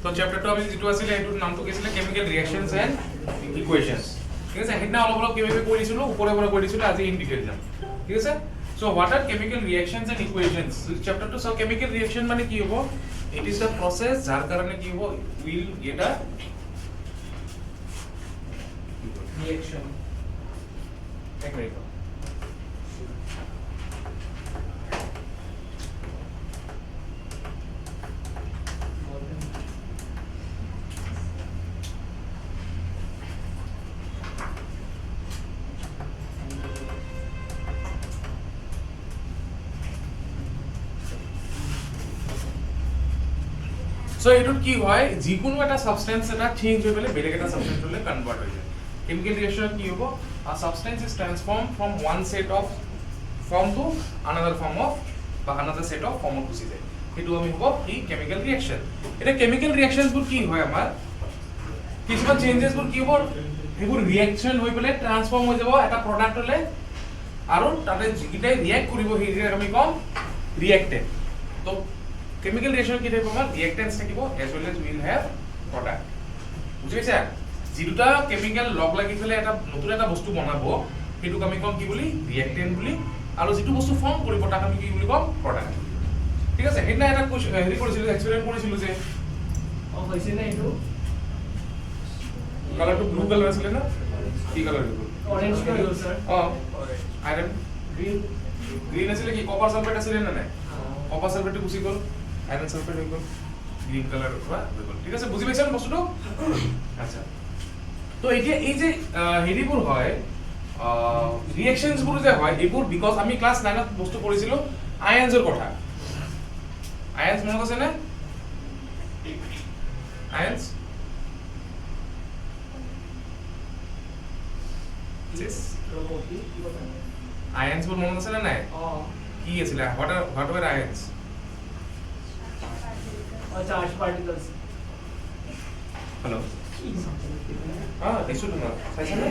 তো চ্যাপ্টাৰটো আমি যেটো আছিল এটোৰ নামটো কি আছিল কেমিক্যাল ৰিঅ্যাকশনস এন্ড ইকুয়েশনস ঠিক আছে হেডনা অলপ কিভাবে কৰিছিলো ওপৰে ওপৰে কৰিছিলো আজি ইন ডিটেইল যাম ঠিক আছে so what are chemical reactions and equations চ্যাপ্টাৰটো সব কেমিক্যাল ৰিঅ্যাকশন মানে কি হ'ব ইট ইজ দ্য প্ৰসেস যাৰ কাৰণে কি হ'ব উইল গেট আ ৰিঅ্যাকশন এক মিনিট সো এটুত কি হয় যিকোনো এটা সাবস্টেন্স এটা চেঞ্জ হৈ গলে বেলেগ এটা সাবস্টেন্সলৈ কনভার্ট হৈ যায় কেমিক্যাল রিঅ্যাকশন কি হ'ব a substance is transformed from one set of form to another form of বা another set of form গুচি যায় এটো আমি হ'ব কি কেমিক্যাল রিঅ্যাকশন এটা কেমিক্যাল রিঅ্যাকশনস বোৰ কি হয় আমাৰ কিছুমান চেঞ্জেস বোৰ কি হ'ব হেবোৰ ৰিঅ্যাকশন হৈ পেলে ট্ৰান্সফৰ্ম হৈ যাব এটা প্ৰডাক্টলৈ আৰু তাতে যিকিটাই ৰিঅ্যাক্ট কৰিব সেইবিলাক আমি কম ৰিঅ্যাক্টেন্ট তো chemical reaction কি থাকিব আমাৰ reactants থাকিব as well as will have product বুজি পাইছা যিটা কেমিক্যাল লগ লাগি ফেলে এটা নতুন এটা বস্তু বনাব হেতু আমি কম কি বুলি reactant বুলি আৰু যিটো বস্তু ফৰ্ম কৰিব তাক আমি কি বুলি কম product ঠিক আছে হেনা এটা হেৰি কৰিছিল এক্সপেৰিমেন্ট কৰিছিল যে হৈছে না এটো কালাৰটো ব্লু কালাৰ আছিল না কি কালাৰ এইটো orange colour sir iron green আছিল কি কপাৰ সালফেট আছিল না নাই কপাৰ সালফেট গুছি গল আয়ৰন সালফেট হৈ গল গ্ৰীন কালাৰ হোৱা হৈ গল ঠিক আছে বুজি পাইছা বস্তুটো আচ্ছা তো এতিয়া এই যে হেৰিবোৰ হয় ৰিঅ্যাকশনস বোৰ যে হয় এইবোৰ বিকজ আমি ক্লাস 9 ত বস্তু কৰিছিলো আয়নছৰ কথা আয়নছ মনত আছে না আয়নছ yes আয়নছ বোৰ মনত আছে না নাই কি আছিল what were ions or charged particles hello isu na saisa na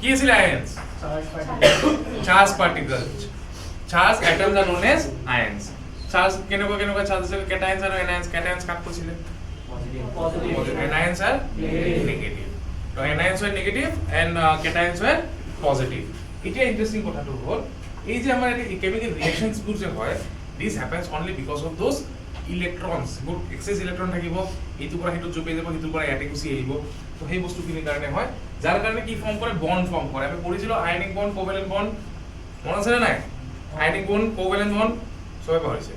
কি আছিল ions charged particles charged atoms are known as ions charge কেনেকুৱা charge আছে cations আৰু anions cations কাট কৰিছিলে positive anions are negative so anions are negative and cations were positive এটা interesting কথাটো হ'ল এই যে আমাৰ এই কেমিক্যাল ৰিঅ্যাকশনস বোৰ যে হয় this happens only because of those electrons good excess electron থাকিব এইটো পৰা হেতু জপে যাব হেতু পৰা ইয়াতে গুছি আহিব তো সেই বস্তু কিনি কাৰণে হয় যাৰ কাৰণে কি ফৰ্ম কৰে বন্ড ফৰ্ম কৰে আমি পঢ়িছিলো আয়নিক বন্ড কোভ্যালেন্ট বন্ড মনত আছে নাই আয়নিক বন্ড কোভ্যালেন্ট বন্ড সবাই পাহৰিছে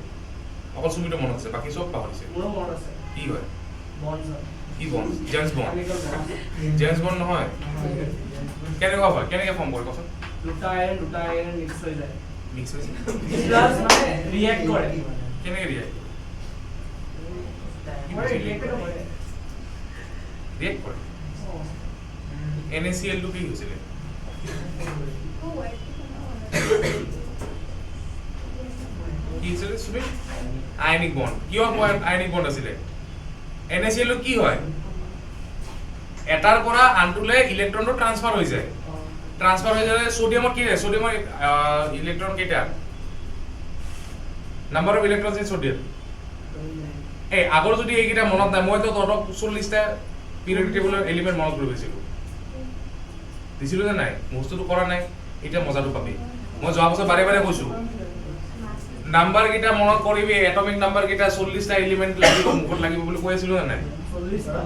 অকল সুমিটো মনত আছে বাকি সব পাহৰিছে মোৰ মনত আছে কি হয় বন্ড কি বন্ড জেমস বন্ড নহয় কেনেকুৱা হয় কেনেকৈ ফৰ্ম কৰে কচোন দুটা আয়ৰন মিক্স হৈ যায় প্লাস মানে ৰিঅ্যাক্ট কৰে কেনেকৈ ৰিঅ্যাক্ট ৰিঅ্যাক্ট কৰে NaCl টো কি হৈছিল কি হৈছিল সুমিত আয়নিক বন্ড কিয় আয়নিক বন্ড আছিল NaCl কি হয় এটাৰ পৰা আনটোলে ইলেক্ট্ৰনটো ট্ৰান্সফাৰ হৈ যায় ট্ৰান্সফাৰ হয়ে যাবে সোডিয়ামৰ কি ৰে সোডিয়ামৰ ইলেক্ট্ৰন কেটা নাম্বাৰ অফ ইলেক্ট্ৰনস ইন সোডিয়াম এই আগৰ যদি এইকিটা মনত নাই মই তো তৰক 40 টা পিৰিয়ডিক টেবুলৰ এলিমেন্ট মনত কৰিছিলো দিছিলো না নাই বস্তুটো কৰা নাই এটা মজাটো পাবি মই যোৱা বছৰ বাৰে বাৰে কৈছো নাম্বাৰ কিটা মনত কৰিবি এটমিক নাম্বার কিটা 40 টা এলিমেন্ট লাগিব মুখত লাগিব বুলি কৈছিলো না নাই 40 টা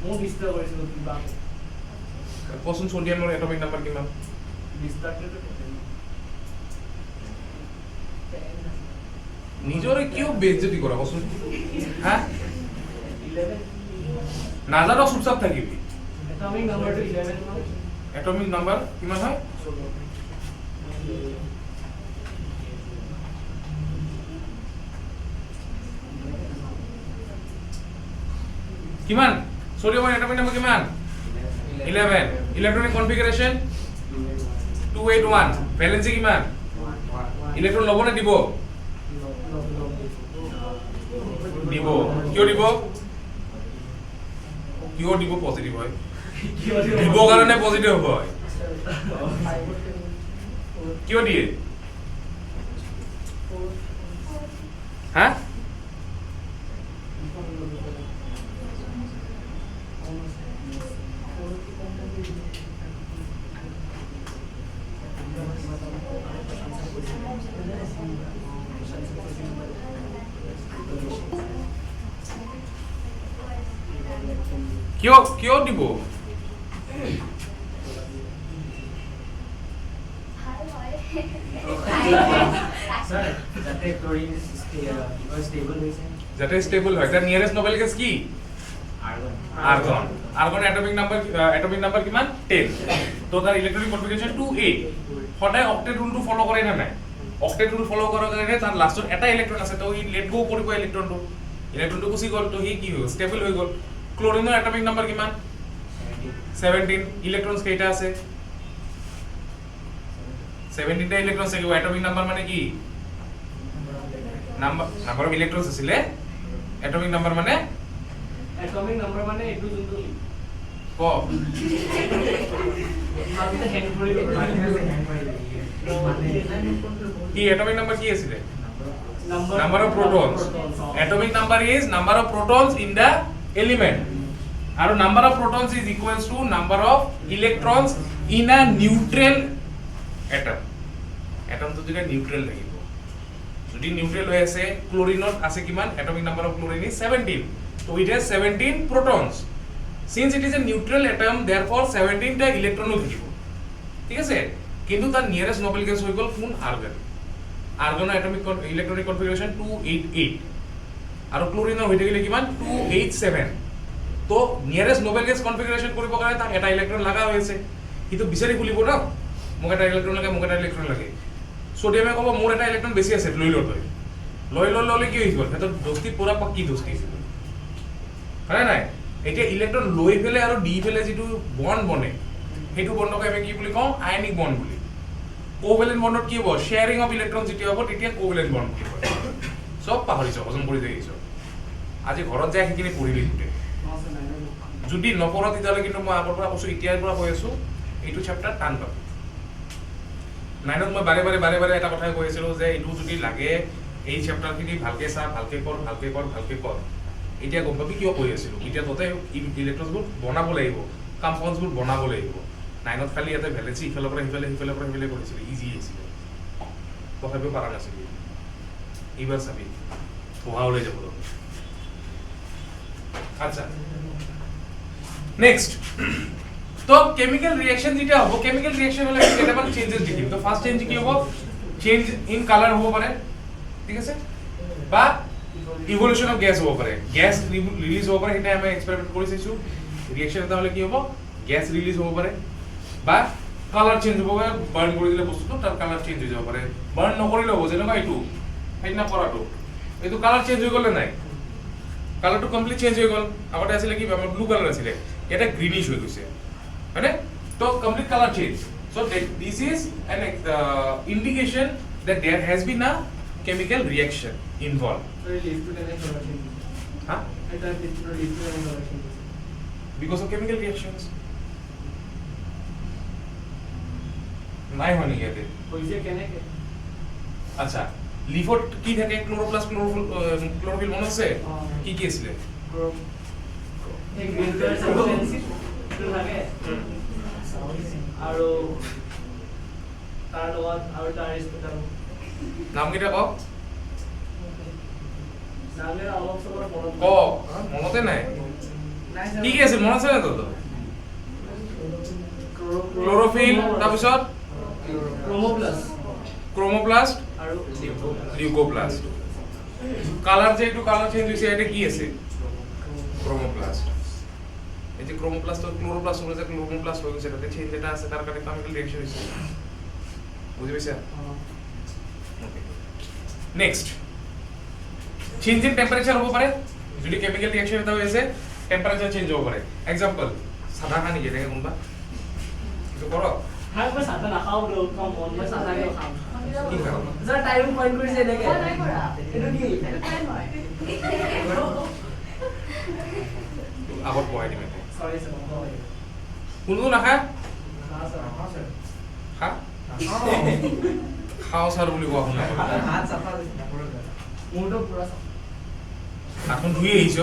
মই বিস্তাৰ কৰিছিলো কিবা কোন সোডিয়ামৰ এটমিক নাম্বার কিমান 20 টা নিজরে কিউ বেইজ্জতি করা কোন হ্যাঁ 11 নাজানো চুপচাপ থাকিবি এটমিক নাম্বারটো 11 এটমিক নাম্বার কিমান হয় কিমান সোডিয়ামৰ এটমিক নাম্বার কিমান 11 ইলেকট্রনিক কনফিগারেশন 281 ভ্যালেন্সি কিমান ইলেকট্রন লব না দিব দিব কিয় দিব কিয় দিব পজিটিভ হয় দিব কাৰণে পজিটিভ হয় কিয় দিয়ে হা কিয় কিয় দিব Sir, যাতে chlorine stable হইছে যাতে স্টেবল হয় তার নিয়ারেস্ট নোবেল গ্যাস কি আর্গন আর্গন অ্যাটমিক নাম্বার কিমান 10 তো তার ইলেকট্রনিক কনফিগারেশন 28 সদায় অক্টেট রুলটো ফলো কৰে না নাই অক্টেট ৰুল ফলো কৰাৰ কাৰণে তাৰ লাষ্টত এটা ইলেক্ট্ৰন আছে তো ই লেট গো কৰিব ইলেক্ট্ৰনটো গুচি গ'ল তো হি কি হ'ল ষ্টেবল হৈ গ'ল ক্লোৰিনৰ অ্যাটমিক নাম্বার কিমান 17 ইলেক্ট্রনস কেইটা আছে 17 টা ইলেক্ট্রনস আছে অ্যাটমিক নাম্বার মানে কি নাম্বার অফ ইলেক্ট্রনস আছে অ্যাটমিক নাম্বার মানে এটু যোনটো ক মাতে হ্যান্ড কৰি কি অ্যাটমিক নাম্বার কি আছে number of protons atomic number is number of protons in the element and number of protons is equals to number of electrons in a neutral atom to jega neutral lagibo jodi neutral hoye ase chlorine ase kiman atomic number of chlorine is 17 so it has 17 protons since it is a neutral atom therefore 17 ta electron o thakibo ঠিক আছে কিন্তু তার nearest Nobel gas হই গল কোন argon argon atomic electronic configuration 288 আর ক্লোৰিনৰ হৈ থাকিলে কিমান 287 তো নিয়াৰেস্ট নোবেল গ্যাস কনফিগাৰেশন কৰিব কাৰণে তাক এটা ইলেক্ট্ৰন লাগা হৈছে কিন্তু বিচাৰি খুলিব না মোক এটা ইলেক্ট্ৰন লাগে সোডিয়ামে ক'ব মোৰ এটা ইলেক্ট্ৰন বেছি আছে লৈ ললে কি হৈ গল এটা দোস্তি পুৰা পাক্কি দোস্তি হয় নাই এতিয়া ইলেক্ট্ৰন লৈ ফেলে আৰু দি ফেলে যেটো বন্ড বনে হেতু বন্ডক আমি কি বুলি কওঁ আয়নিক বন্ড বুলি কোভ্যালেন্ট বন্ডত কি হ'ব শেয়ারিং অফ ইলেক্ট্রন যেতিয়া হ'ব তেতিয়া কোভ্যালেন্ট বন্ড কি হয় সব পাহৰিছ হজম কৰি দেইছ আজি ঘৰত যাই কিনে পঢ়িলি গুটে যদি নপঢ়া তেতিয়ালে কিন্তু মই আগৰ পৰা কৈছো ইতিয়াৰ পৰা কৈ আছো এইটো চ্যাপ্টাৰ টান পাবি নাইনত মই বাৰে বাৰে এটা কথাই কৈ আছিলো যে এইটো যদি লাগে এই চ্যাপ্টাৰখিনি ভালকে চা ভালকে কৰ এতিয়া গম পাবি কিয় কৈ আছিলো এতিয়া ততে ইলেক্ট্ৰনবোৰ বনাব লাগিব কম্পাউণ্ডছবোৰ বনাব লাগিব নাইনত খালি এটা ভ্যালেন্সি ইফালৰ পৰা সিফালে কৰিছিল ইজি আছিল তথাপিও পাৰা নাছিল এইবাৰ চাবি পঢ়া ওলাই যাব আচ্ছা নেক্সট তো কেমিক্যাল রিঅ্যাকশন যেটা হ'ব কেমিক্যাল রিঅ্যাকশন হলে কেটামান চেঞ্জেস দেখিম তো ফার্স্ট চেঞ্জ কি হ'ব চেঞ্জ ইন কালার হ'ব পাৰে ঠিক আছে বা ইভলিউশন অফ গ্যাস হ'ব পাৰে গ্যাস ৰিলিজ হ'ব পাৰে এটা আমি এক্সপেৰিমেন্ট কৰি চাইছো ৰিঅ্যাকশন এটা হলে কি হ'ব গ্যাস ৰিলিজ হ'ব পাৰে বা কালাৰ চেঞ্জ হ'ব পাৰে বাৰ্ন কৰি দিলে বস্তুটো তাৰ কালাৰ চেঞ্জ হৈ যাব পাৰে বাৰ্ন নকৰিলে হ'ব যেনেকা এইটো সেইনা কৰাটো এইটো কালাৰ চেঞ্জ হৈ গ'লে নাই কালাৰটো কমপ্লিট চেঞ্জ হৈ গ'ল আগতে আছিল কি আমাৰ ব্লু কালাৰ আছিল এটা গ্ৰীনিশ হৈ গৈছে হয়নে তো complete colour change so this is an indication that there has been a chemical reaction involved huh because of chemical reactions নাই হয়নি ইয়াতে হইছে কেনেকে আচ্ছা লিফট কি থাকে ক্লোরোপ্লাস্ট ক্লোরোফিল মনে আছে কি আছিল এই গ্ৰীন কালাৰ সাবস্টেন্স তো থাকে আৰু তাৰ লগত আৰু তাৰ স্পেক্ট্ৰাম নাম কিটা কওক নামে অলপ সবৰ মনত কওক মনতে নাই কি কি আছিল মনত আছে না তো ক্লোরোফিল তাৰপিছত ক্ৰোমোপ্লাস্ট আৰু লিউকোপ্লাস্ট কালার যে একটু কালার চেঞ্জ হইছে এটা কি আছে ক্রোমোপ্লাস্ট এই যে ক্রোমোপ্লাস্ট আর ক্লোরোপ্লাস্ট হলে যে ক্লোরোপ্লাস্ট হয়ে গেছে এটাতে চেঞ্জ এটা আছে তার কারণে কেমিক্যাল রিঅ্যাকশন হইছে বুঝি পাইছা okay next change in temperature হবো পারে যদি কেমিক্যাল রিঅ্যাকশন এটা হইছে টেম্পারেচার চেঞ্জ হবো পারে एग्जांपल সাদা খানি যেটা কোনবা কিছু করো হ্যাঁ মই সাদা না খাও ব্রো কম অন মই সাদা খাও কি খাও যারা টাইম পয়েন্ট কৰিছে দেখে এটা কি আগত পঢ়াই দিম Sorry, sir. কোনো নাখায় Sir. খা খাও ছাৰ বুলি কোৱা শুনা हाथ सफा मुंडो पूरा হাতখন ধুই আহিছ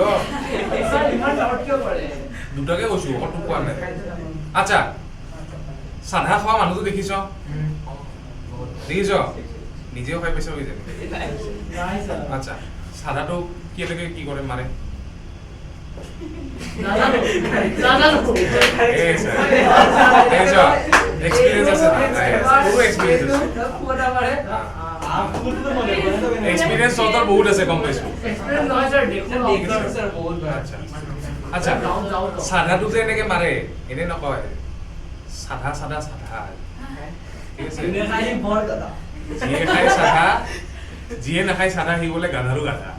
सर इमान डाउट क्यों करे দুটাকে কৈছো অটো কোৱা নাই আচ্ছা সাধা খোৱা মানুহটো দেখিছ দেখিছ নিজেও খাই পাইছ কি জানি नहीं सर আচ্ছা সাধাটো কেনেকৈ কি কৰে মাৰে दादा এই স্যাৰ দেখিছ এক্সপেৰিয়েন্স আছে পুৰো এক্সপেৰিয়েন্স আছে पूरा मारे आप खुद तो मने এক্সপেৰিয়েন্স তোৰ বহুত আছে গম পাইছো एक्सपीरियंस नहीं सर देखो सर बहुत আচ্ছা আচ্ছা সাধাটো যে এনেকে মাৰে এনে নকয় সাধা সাধা সাধা ঠিক আছে इन्हें खाली बहुत दादा যিয়ে খাই সাধা যিয়ে নাখাই সাধা সি বোলে গাধাৰো গাধা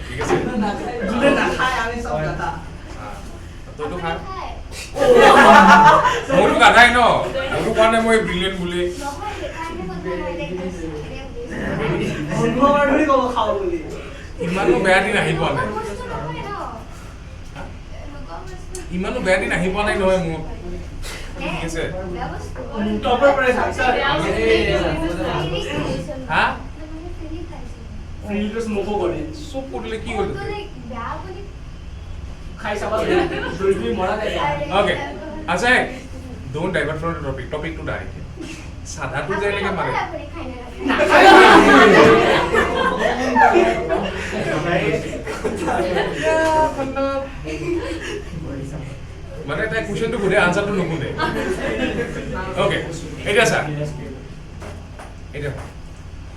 ঠিক আছে जुले ना खाए आने सब दादा তইতো খা মোৰতো গাধাই ন মোৰতো কোৱা নাই মই ব্ৰিলিয়েণ্ট বুলি उनको मारने को खाओ बोली ইমানো বেয়া দিন আহি পোৱা নাই ইমানো বেয়া দিন আহি পোৱা নাই নহয় মোৰ ঠিক আছে टॉपर पर सर হা फ्री तो स्मोको करे চব কৰিলে কি হ'ল खाई सब दुर्बी मरा दे ओके अच्छा don't divert from the topic to direct সাধাটো যে এনেকে মাৰে মানে তাই কোৱেশ্চনটো সুধে আনসাৰটো নুশুনে ওকে এটা স্যাৰ এটা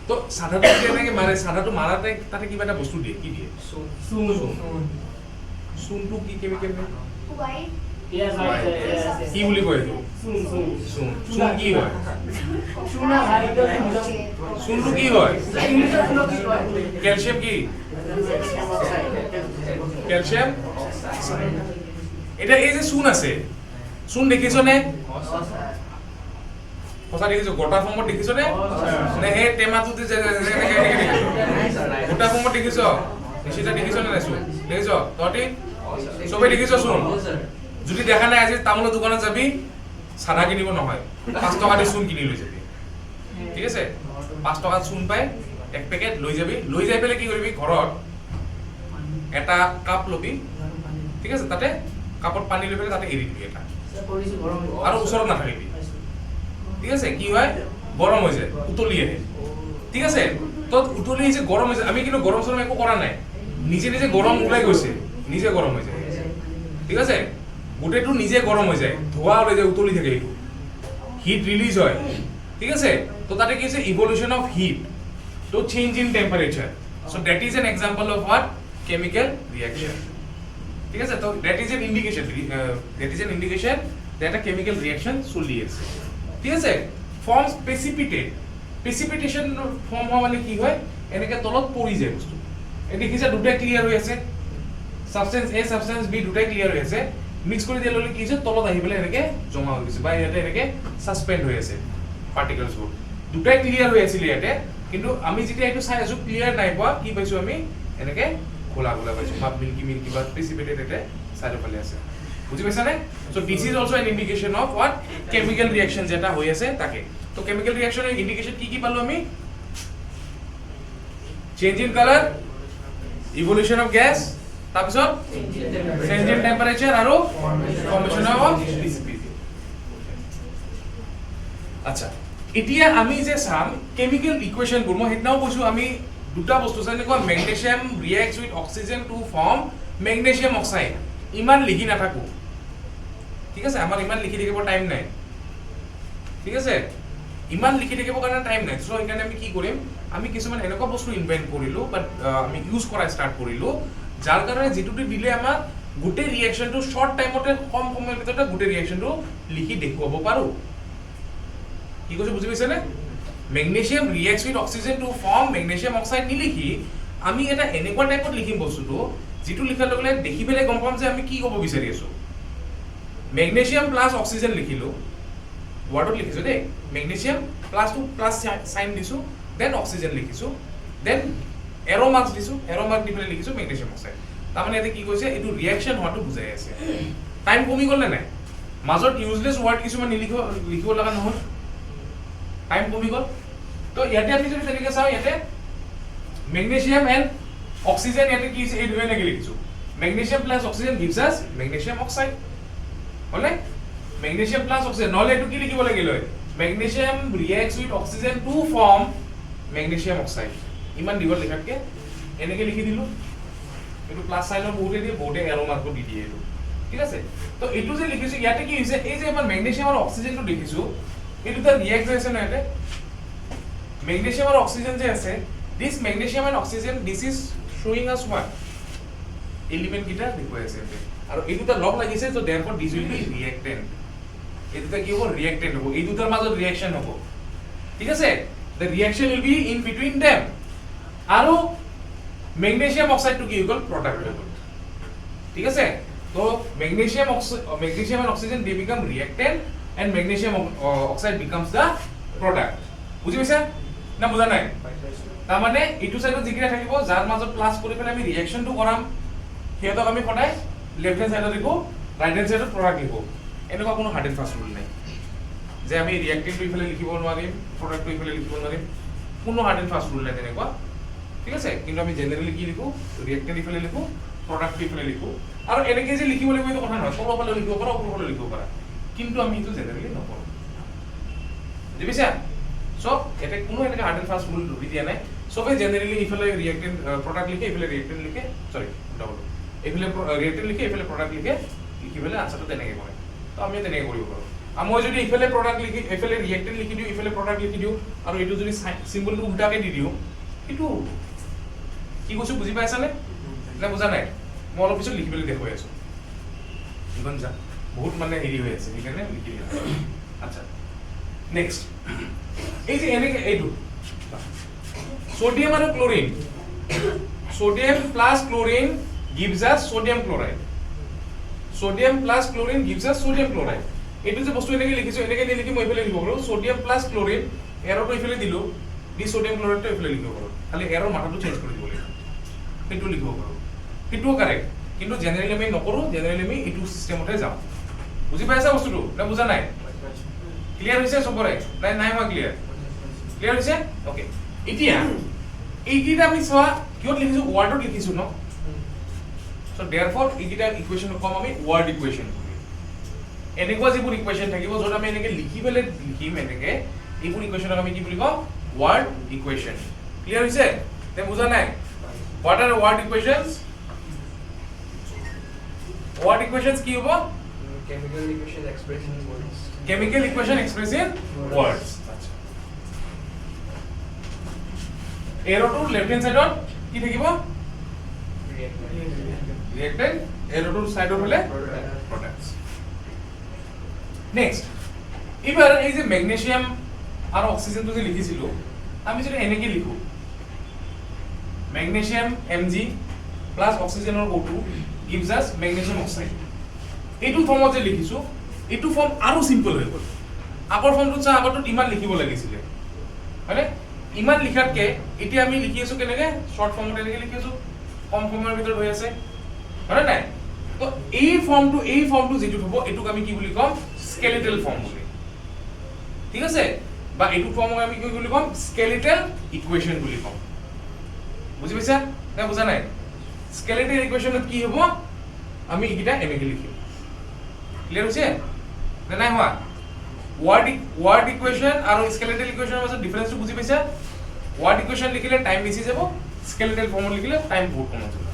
তো সাধাটো যে এনেকে মাৰে সাধাটো মাৰাতে তাতে কিবা এটা বস্তু দিয়ে কি দিয়ে सुन চুনটো কি কেমিকেল यस কি বুলি কয় এইটো सुन सुन চুন চুন কি হয় सुना भाई तो চুনটো কি হয় इंग्लिश में लोग की ক্যালসিয়াম কি ক্যালসিয়াম এটা এই যে চুন আছে চুন দেখিছো নে সঁচা দেখিছো গোটা ফৰ্মত দেখিছো নে নে হে টেমাটো যে এনেকে দেখিছো গোটা ফৰ্মত দেখিছো নিশ্চিত দেখিছো নে নাই চুন দেখিছো তহঁতি চবে দেখিছো চুন যদি দেখা নাই আজি তামোলৰ দোকানত যাবি সাদা কিনিব নহয় 5 টকা দি চুন কিনি লৈ যাবি ঠিক আছে 5 টকা চুন পাই এক পেকেট লৈ যাবি লৈ যাই পেলে কি কৰিবি ঘৰত এটা কাপ লবি ঠিক আছে তাতে কাপত পানী লৈ পেলে তাতে এৰি দিবি এটা আৰু ওচৰত নাথাকিবি ঠিক আছে কি হয় গৰম হৈ যায় উতলি আহে ঠিক আছে তো উতলি যে গৰম হৈ যায় আমি কিন্তু গৰম চৰম একো কৰা নাই নিজে নিজে গৰম ওলাই গৈছে নিজে গৰম হৈ যায় ঠিক আছে গোটেইটো নিজে গৰম হৈ যায় ধোৱা ওলাই যায় উতলি থাকে এইটো হিট রিলিজ হয় ঠিক আছে তো তাতে কি আছে evolution of heat to change in temperature so that is an example of what chemical reaction ঠিক আছে তো that is an indication that a chemical reaction চলি আছে ঠিক আছে forms precipitation form হওয়া মানে কি হয় এনেকে তলত পৰি যায় বস্তু এই দেখিছা দুটা ক্লিয়াৰ হৈ আছে সাবস্টেন্স A সাবস্টেন্স B দুটা ক্লিয়াৰ হৈ আছে মিক্স কৰি দিলে কি হৈছে তলত আহি পেলাই এনেকে জমা হৈ গৈছে বা ইয়াতে এনেকে সাসপেন্ড হৈ আছে পাৰ্টিকলছ বোৰ দুটাই ক্লিয়াৰ হৈ আছিল ইয়াতে কিন্তু আমি যেতিয়া এইটো চাই আছো ক্লিয়াৰ নাই পোৱা কি পাইছো আমি এনেকে খোলা খোলা পাইছো মাপ মিল্কি বা প্ৰেসিপিটেট এতে সাইডৰ ফালে আছে বুজি পাইছা নে so this is also N indication of what chemical reaction যেটা হৈ আছে তাকে তো কেমিক্যাল ৰিঅ্যাকশনৰ ইন্ডিকেশন কি পালো আমি change in colour evolution of gas তাৰপিছত চেঞ্জ ইন টেম্পাৰেচাৰ আৰু ফৰ্মেশন অফ প্ৰেসিপিটেট আচ্ছা এতিয়া আমি যে সাম কেমিক্যাল ইকুয়েশন বোৰ মই হেতনাও কৈছো আমি দুটা বস্তু আছে কোৱা magnesium reacts with oxygen to form magnesium oxide ইমান লিখি না থাকো ঠিক আছে আমাৰ ইমান লিখি থাকিব টাইম নাই ঠিক আছে ইমান লিখি থাকিব কাৰণে টাইম নাই সো এখানে আমি কি কৰিম আমি কিছুমান এনেকুৱা বস্তু ইনভেন্ট কৰিলো বাট আমি ইউজ কৰা স্টাৰ্ট কৰিলো যাৰ কাৰণে যেটুটি দিলে আমাৰ গুটে ৰিঅ্যাকশনটো শৰ্ট টাইমতে কম সময়ৰ ভিতৰতে গুটে ৰিঅ্যাকশনটো লিখি দেখুৱাব পাৰো কি কৈছো বুজি পাইছানে magnesium reacts with oxygen to form magnesium oxide নিলিখি আমি এটা এনেকুৱা টাইপত লিখিম বস্তুটো যেটো লিখাৰ লগে লগে দেখি পেলাই গম পাম যে আমি কি ক'ব বিচাৰি আছো ম্যাগনেসিয়াম প্লাস অক্সিজেন লিখিলো ওয়ার্ডত লিখিছো then magnesium plus to plus sign দিছো দেন অক্সিজেন লিখিছো দেন এরো মার্ক দিছো এরো মার্ক দি পেলাই লিখিছো ম্যাগনেসিয়াম অক্সাইড তাৰ মানে এতে কি কৈছে এটো ৰিঅ্যাকশন হোৱাটো বুজাই আছে টাইম কমি গ'ল নে নাই মাজত ইউজলেছ ৱৰ্ড কিছুমান লিখিব লগা নহ'ল টাইম কমি গ'ল তো ইয়াতে আমি যদি তেনেকৈ চাওঁ ইয়াতে মেগনেছিয়াম এণ্ড অক্সিজেন ইয়াতে কি হৈছে এইটো এনেকৈ লিখিছোঁ magnesium plus oxygen gives us magnesium oxide হ'লে মেগনেছিয়াম প্লাছ অক্সিজেন নহ'লে এইটো কি লিখিব লাগিল হয় magnesium reacts with oxygen to form magnesium oxide ইমান দীঘল লিখাতকৈ এনেকৈ লিখি দিলোঁ এইটো প্লাছ চাইনৰ বহুতে দিয়ে বহুতে এৰো মাৰ্কটো দি দিয়ে এইটো ঠিক আছে তো এইটো যে লিখিছোঁ ইয়াতে কি হৈছে এই যে আমাৰ মেগনেছিয়াম আৰু অক্সিজেনটো দেখিছোঁ এইটো তাৰ ৰিয়েক্ট হৈ আছে ন ইয়াতে মেগনেছিয়াম আৰু অক্সিজেন যে আছে this magnesium and oxygen this is শ্বয়িং আছ হোৱাট এলিমেণ্ট কেইটা দেখুৱাই আছে ইয়াতে আৰু এই দুটা লগ লাগিছে তো দেয়াৰফৰ দিছ উইল বি ৰিয়েক্টেণ্ট এই দুটা কি হ'ব ৰিয়েক্টেণ্ট হ'ব এই দুটাৰ মাজত ৰিয়েকশ্যন হ'ব ঠিক আছে the reaction will be in between them আৰু মেগনেছিয়াম অক্সাইডটো কি হৈ গ'ল প্ৰডাক্ট হৈ গ'ল ঠিক আছে তো magnesium and oxygen they become reactant and magnesium oxide becomes the product বুজি পাইছা না বুজা নাই তাৰমানে এইটো সাইডত যিকেইটা থাকিব যাৰ মাজত প্লাস কৰি পেলাই আমি ৰিয়েকশ্যনটো কৰাম সিহঁতক আমি সদায় লেফট হ্যান্ড সাইডত লিখো ৰাইট হ্যান্ড সাইডত প্ৰডাক্ট লিখো এনেকুৱা কোনো হাৰ্ড এণ্ড ফাষ্ট ৰুল নাই যে আমি ৰিয়েক্টেন্টটো ইফালে লিখিব নোৱাৰিম প্ৰডাক্টটো ইফালে লিখিব নোৱাৰিম কোনো হাৰ্ড এণ্ড ফাষ্ট ৰুল নাই তেনেকুৱা ঠিক আছে কিন্তু আমি জেনাৰেলি কি লিখো ৰিয়েক্টেন্ট ইফালে লিখো প্ৰডাক্টটো ইফালে লিখো আৰু এনেকৈ যে লিখিব লাগিব এইটো কথা নহয় তলৰ ফালে লিখিব পাৰা ওপৰৰ ফালে লিখিব পাৰা কিন্তু আমি এইটো জেনাৰেলি নকৰোঁ বুজিছা সো এটা কোনো এনেকা হাৰ্ড এন্ড ফাস্ট ৰুল ধৰি দিয়া নাই সবে জেনারেলি ইফালে রিঅ্যাক্টেন্ট প্রোডাক্ট লিখে ইফালে রিঅ্যাক্টেন্ট লিখে সরি ডাবল ইফালে রিঅ্যাক্টেন্ট লিখে ইফালে প্রোডাক্ট লিখে লিখি পেলে আনসারটো তেনেকৈ কৰে তো আমি তেনেকৈ কৰিব পাৰোঁ আৰু মই যদি ইফালে প্ৰোডাক্ট লিখি ইফালে ৰিঅ্যাক্টেন্ট লিখি দিওঁ ইফালে প্ৰোডাক্ট লিখি দিওঁ আৰু এইটো যদি সিম্বলটো উল্টাকে দি দিওঁ এইটো কি কৈছো বুজি পাইছানে না বুজা নাই মই অলপ পিছত লিখিবলৈ দেখুৱাই আছো ইমান যা বহুত মানে হেৰি হৈ আছে সেইকাৰণে লিখি দিয়া আচ্ছা নেক্সট এই যে এনেকে এইটো সোডিয়াম আৰু chlorine sodium plus chlorine gives us sodium chloride sodium plus chlorine gives us sodium chloride এইটো যে বস্তু এনেকে লিখিছো এনেকে লিখি মই ইফালে লিখিব পাৰো সোডিয়াম প্লাস ক্লোৰিন এৰটো ইফালে দিলো দি সোডিয়াম ক্লোৰাইডটো ইফালে লিখিব পাৰো খালি এৰৰ মাথাটো চেঞ্জ কৰি দিব লাগিব সেইটো লিখিব পাৰো সেইটো কাৰেক্ট কিন্তু জেনাৰেলি আমি নকৰো জেনাৰেলি আমি এইটো সিস্টেমতে যাও বুজি পাইছা বস্তুটো না বুজা নাই ক্লিয়াৰ হৈছে সবৰে নাই নাই মই ক্লিয়াৰ হৈছে ওকে এতিয়া এইকিটা আমি চোৱা কিয় লিখিছো ওয়ার্ডত লিখিছো ন সো देयरफॉर এইকিটা ইকুয়েশন কম আমি ওয়ার্ড ইকুয়েশন করি এনেকুৱা যিবোৰ ইকুয়েশন থাকিব যত আমি এনেকে লিখিবলে লিখিম এনেকে এইবোৰ ইকুয়েশনক আমি কি বুলি কম ওয়াৰ্ড ইকুয়েশন ক্লিয়াৰ হৈছে তে বুজা নাই what are word equations word equations কি হ'ব chemical equation expressed in words chemical equation expressed in words আচ্ছা এৰোটো লেফট হ্যান্ড সাইডত কি থাকিব reactant এৰোটোৰ সাইডত হলে products নেক্সট এবাৰ এই যে ম্যাগনেসিয়াম আৰু অক্সিজেনটো যে লিখিছিলো আমি যদি এনেকে লিখো ম্যাগনেসিয়াম Mg প্লাস অক্সিজেনৰ O2 gives us magnesium oxide এইটো ফৰ্মত যে লিখিছো এইটো ফৰ্ম আৰু সিম্পল হৈ গ'ল আগৰ ফৰ্মটো চা আগৰটো ইমান লিখিব লাগিছিলে মানে ইমান লিখাতকে এতিয়া আমি লিখি আছো কেনেকে শর্ট ফর্মত এনেকে লিখি আছো কম সময়ৰ ভিতৰত হৈ আছে হয় নাই তো এই ফৰ্মটো যেটো হ'ব এটুক আমি কি বুলি কম স্কেলেটাল ফৰ্ম বুলি ঠিক আছে বা এইটো ফৰ্মক আমি কি বুলি কম স্কেলেটাল ইকুয়েশন বুলি কম বুজি পাইছা না বুজা নাই স্কেলেটাল ইকুয়েশনত কি হ'ব আমি এইটা এনেকে লিখিম ক্লিয়াৰ হৈছে না নাই হোৱা ওয়াৰ্ড ইকুয়েশন আৰু স্কেলেটাল ইকুয়েশনৰ মাজত ডিফাৰেন্সটো বুজি পাইছা ওয়াৰ্ড ইকুয়েশন লিখিলে টাইম বেছি যাব স্কেলেটাল ফৰ্মত লিখিলে টাইম বহুত কম যাব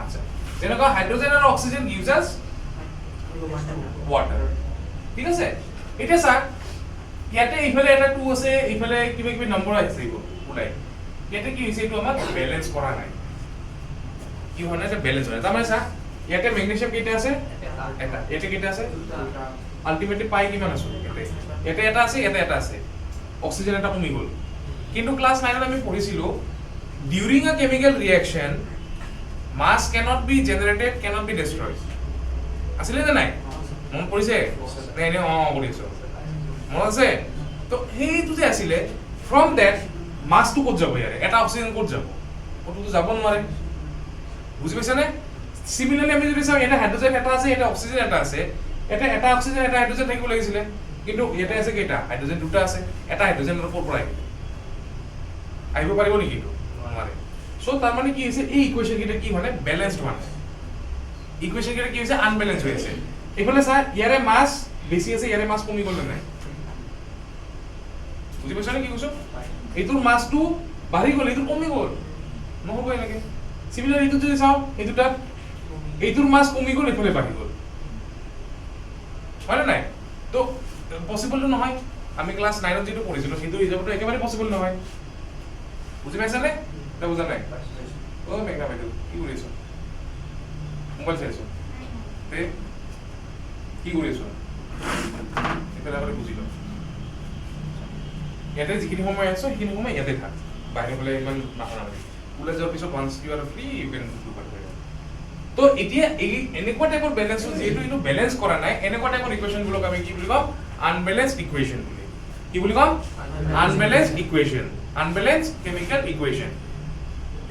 আচ্ছা যেনেকৈ হাইড্ৰোজেন আৰু অক্সিজেন gives us water ঠিক আছে এটা স্যাৰ ইয়াতে ইফালে এটা 2 আছে ইফালে কিবা কিবি নম্বৰ আছে এইবোৰ ওলাই ইয়াতে কি হৈছে এইটো আমাৰ ব্যালেন্স কৰা নাই কি হোৱা নাই যে ব্যালেন্স হয় তাৰমানে স্যার ইয়াতে ম্যাগনেসিয়াম কেইটা আছে এটা ইয়াতে কেইটা আছে আলটিমেটলি পাই কিমান আছে ইয়াতে এটা আছে ইয়াতে এটা আছে অক্সিজেন এটা কমি গ'ল কিন্তু ক্লাস 9 ত আমি পঢ়িছিলো during a chemical reaction mass cannot be generated cannot be destroyed আসলে না নাই মন পৰিছে নাই নে কৰিছো মন আছে তো হেইটো যে আছিল ফ্ৰম দ্যাট মাসটো ক'ত যাব ইয়াৰে এটা অক্সিজেন ক'ত যাব ক'তো যাব নোৱাৰে বুজি পাইছা নে সিমিলাৰলি আমি যদি চাওঁ এটা হাইড্ৰোজেন এটা আছে এটা অক্সিজেন এটা আছে এটা অক্সিজেন এটা হাইড্ৰোজেন থাকিব লাগিছিলে কিন্তু ইয়াতে আছে কেইটা হাইড্ৰোজেন দুটা আছে এটা হাইড্ৰোজেনৰ ওপৰ পৰা আহিব পাৰিব নেকি নোৱাৰে সো তাৰ মানে কি হৈছে এই ইকুৱেশ্যন কেইটা কি মানে ব্যালেন্সড হোৱা নাই ইকুৱেশ্যন কেইটা কি হৈছে আনব্যালেন্স হৈ আছে এইফালে চা ইয়াৰে মাছ বেছি আছে ইয়াৰে মাছ কমি গ'ল নাই বুজি পাইছা নে কি কৈছো এইটোৰ মাছটো বাঢ়ি গ'ল এইটো কমি গ'ল নহ'ব এনেকে সিমিলাৰ এইটো যদি চাওঁ এই দুটা এইটোৰ মাছ কমি গ'ল এইফালে বাঢ়ি গ'ল হয় না নাই তো পসিবলটো নহয় আমি ক্লাস 9 ত যেটো পঢ়িছিলো সেইটো হিচাপটো একেবাৰে পসিবল নহয় বুজি পাইছা নে তে বুজা নাই ও মেঘা বাইদেউ কি কৰিছ মোবাইল চাইছো তে কি কৰিছ এটা কৰে বুঝিল ইয়াতে যিখিনি সময় আছে সেইখিনি সময় ইয়াতে থাক বাহিৰ ফালে ইমান নাখানা ওলাই যোৱাৰ পিছত once you are free you can do that তো এতিয়া এই এনেকুৱা টাইপৰ ব্যালেন্স যেটো ইটো ব্যালেন্স কৰা নাই এনেকুৱা টাইপৰ ইকুৱেশ্যন গুলোক আমি কি বুলি কম আনব্যালেন্সড ইকুৱেশ্যন বুলি কি বুলি কম unbalanced equation unbalanced chemical equation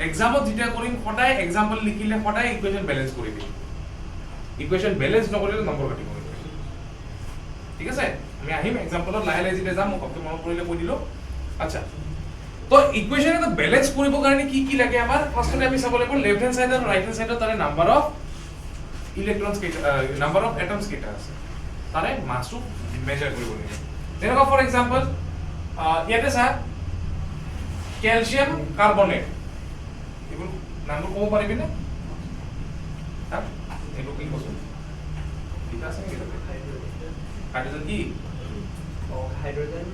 এক্সামত যেতিয়া কৰিম সদায় এক্সাম্পল লিখিলে সদায় ইকুৱেশ্যন ব্যালেন্স কৰিবি ইকুৱেশ্যন ব্যালেন্স নকৰিলে নম্বৰ কাটিব ঠিক আছে আমি আহিম এক্সাম্পলত লাহে লাহে যেতিয়া যাম মই কপি মনত কৰিলে কৈ দিলো আচ্ছা তো ইকুৱেশ্যন এটা ব্যালেন্স কৰিব কাৰণে কি কি লাগে আমাৰ ফাৰ্ষ্টতে আমি চাব লাগিব লেফট হ্যান্ড সাইড আৰু ৰাইট হ্যান্ড সাইডত তাৰে নাম্বাৰ অফ ইলেক্ট্ৰনছ কেইটা নাম্বাৰ অফ এটমছ কেইটা আছে তাৰে মাছটো মেজাৰ কৰিব লাগিব যেনেকৈ ফৰ এক্সাম্পল ইয়াতে চা ক্যালসিয়াম কাৰ্বনেট এইবোৰ নামটো ক'ব পাৰিবি নে হ্যাঁ এইটো কি কৈছো ঠিক আছে নেকি হাইড্ৰোজেন কি hydrogen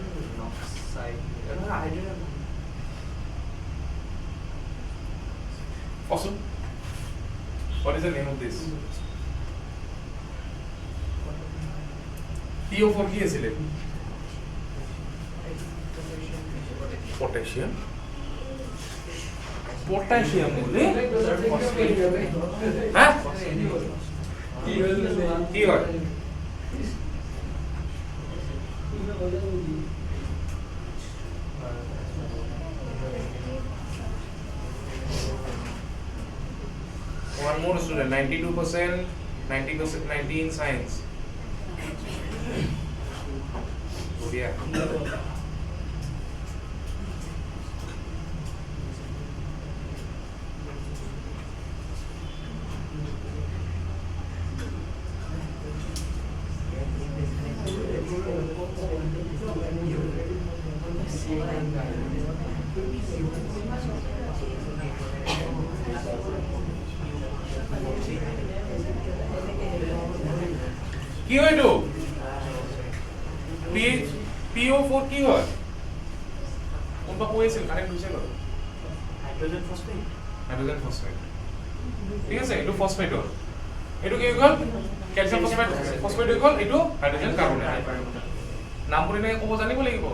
oxide hydrogen Also, what is the name of this? PO4 কি আছিল? Potassium. Potassium বলে? হ্যাঁ? কি হয়? One more student, 92%, 90 in science. Yeah. কি হয় তো PO4 কি হয় কোনটা কৈছিল কারেক্ট হৈছে গলো হাইড্ৰোজেন ফসফেট ঠিক আছে এটো ফসফেট হ'ল এটো কি গল ক্যালসিয়াম ফসফেট হৈ গল এটো হাইড্ৰোজেন কাৰ্বনেট নাম পঢ়িলে ক'ব জানিব লাগিব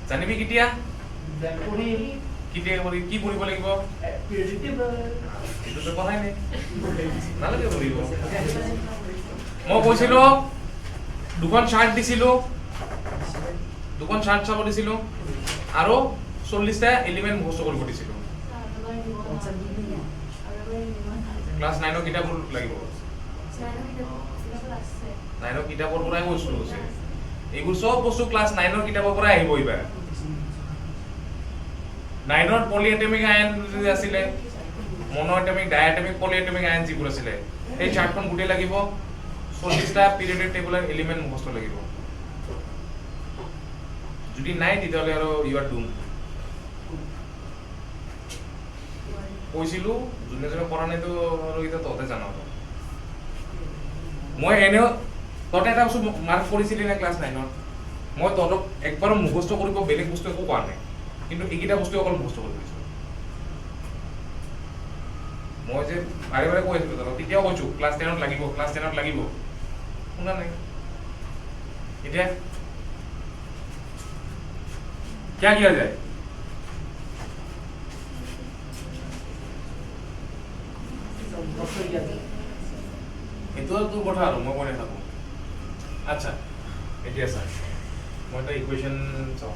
জানিবি কিতিয়া কিতিয়া কৰি কি পঢ়িব লাগিব এটো তো পঢ়াই নাই নালাগে পঢ়িব মই কৈছিলো দুখন চাৰ্ট দিছিলো দুখন চাৰ্ট চাব দিছিলো আৰু 40টা এলিমেন্ট মুখস্থ কৰিব দিছিলো ক্লাস 9 ৰ কিতাপ লাগিব 9 ৰ কিতাপৰ পৰাই কৈছিলো এইবোৰ সব বস্তু ক্লাস 9 ৰ কিতাপৰ পৰাই আহিব ইবাৰ 9 ৰ পলিএটমিক আয়ন যে আছিলে মনোএটমিক ডায়াটমিক পলিএটমিক আয়ন যিবোৰ আছিলে এই চাৰ্টখন গুটেই লাগিব 40টা পিৰিয়ডিক টেবুলাৰ এলিমেন্ট মুখস্থ লাগিব যদি নাই তেতিয়াহ'লে আৰু ইউ আৰ ডুম কৈছিলো যোনে যোনে কৰা নাই তো আৰু এটা ততে জানাব মই এনেও ততে এটা বস্তু মাৰ্ক কৰিছিলি না ক্লাস 9 ত মই ততক একবাৰ মুখস্থ কৰিব বেলেগ বস্তু একো কোৱা নাই কিন্তু এইকেইটা বস্তু অকল মুখস্থ কৰি দিছো মই যে বাৰে বাৰে কৈ আছিলো ততক তেতিয়াও কৈছো ক্লাস 10 ত লাগিব শুনা নাই এতিয়া क्या किया जाए এটো তো কথা আৰু মই কোনে থাকো আচ্ছা এতিয়া স্যার মই এটা ইকুয়েশন চাও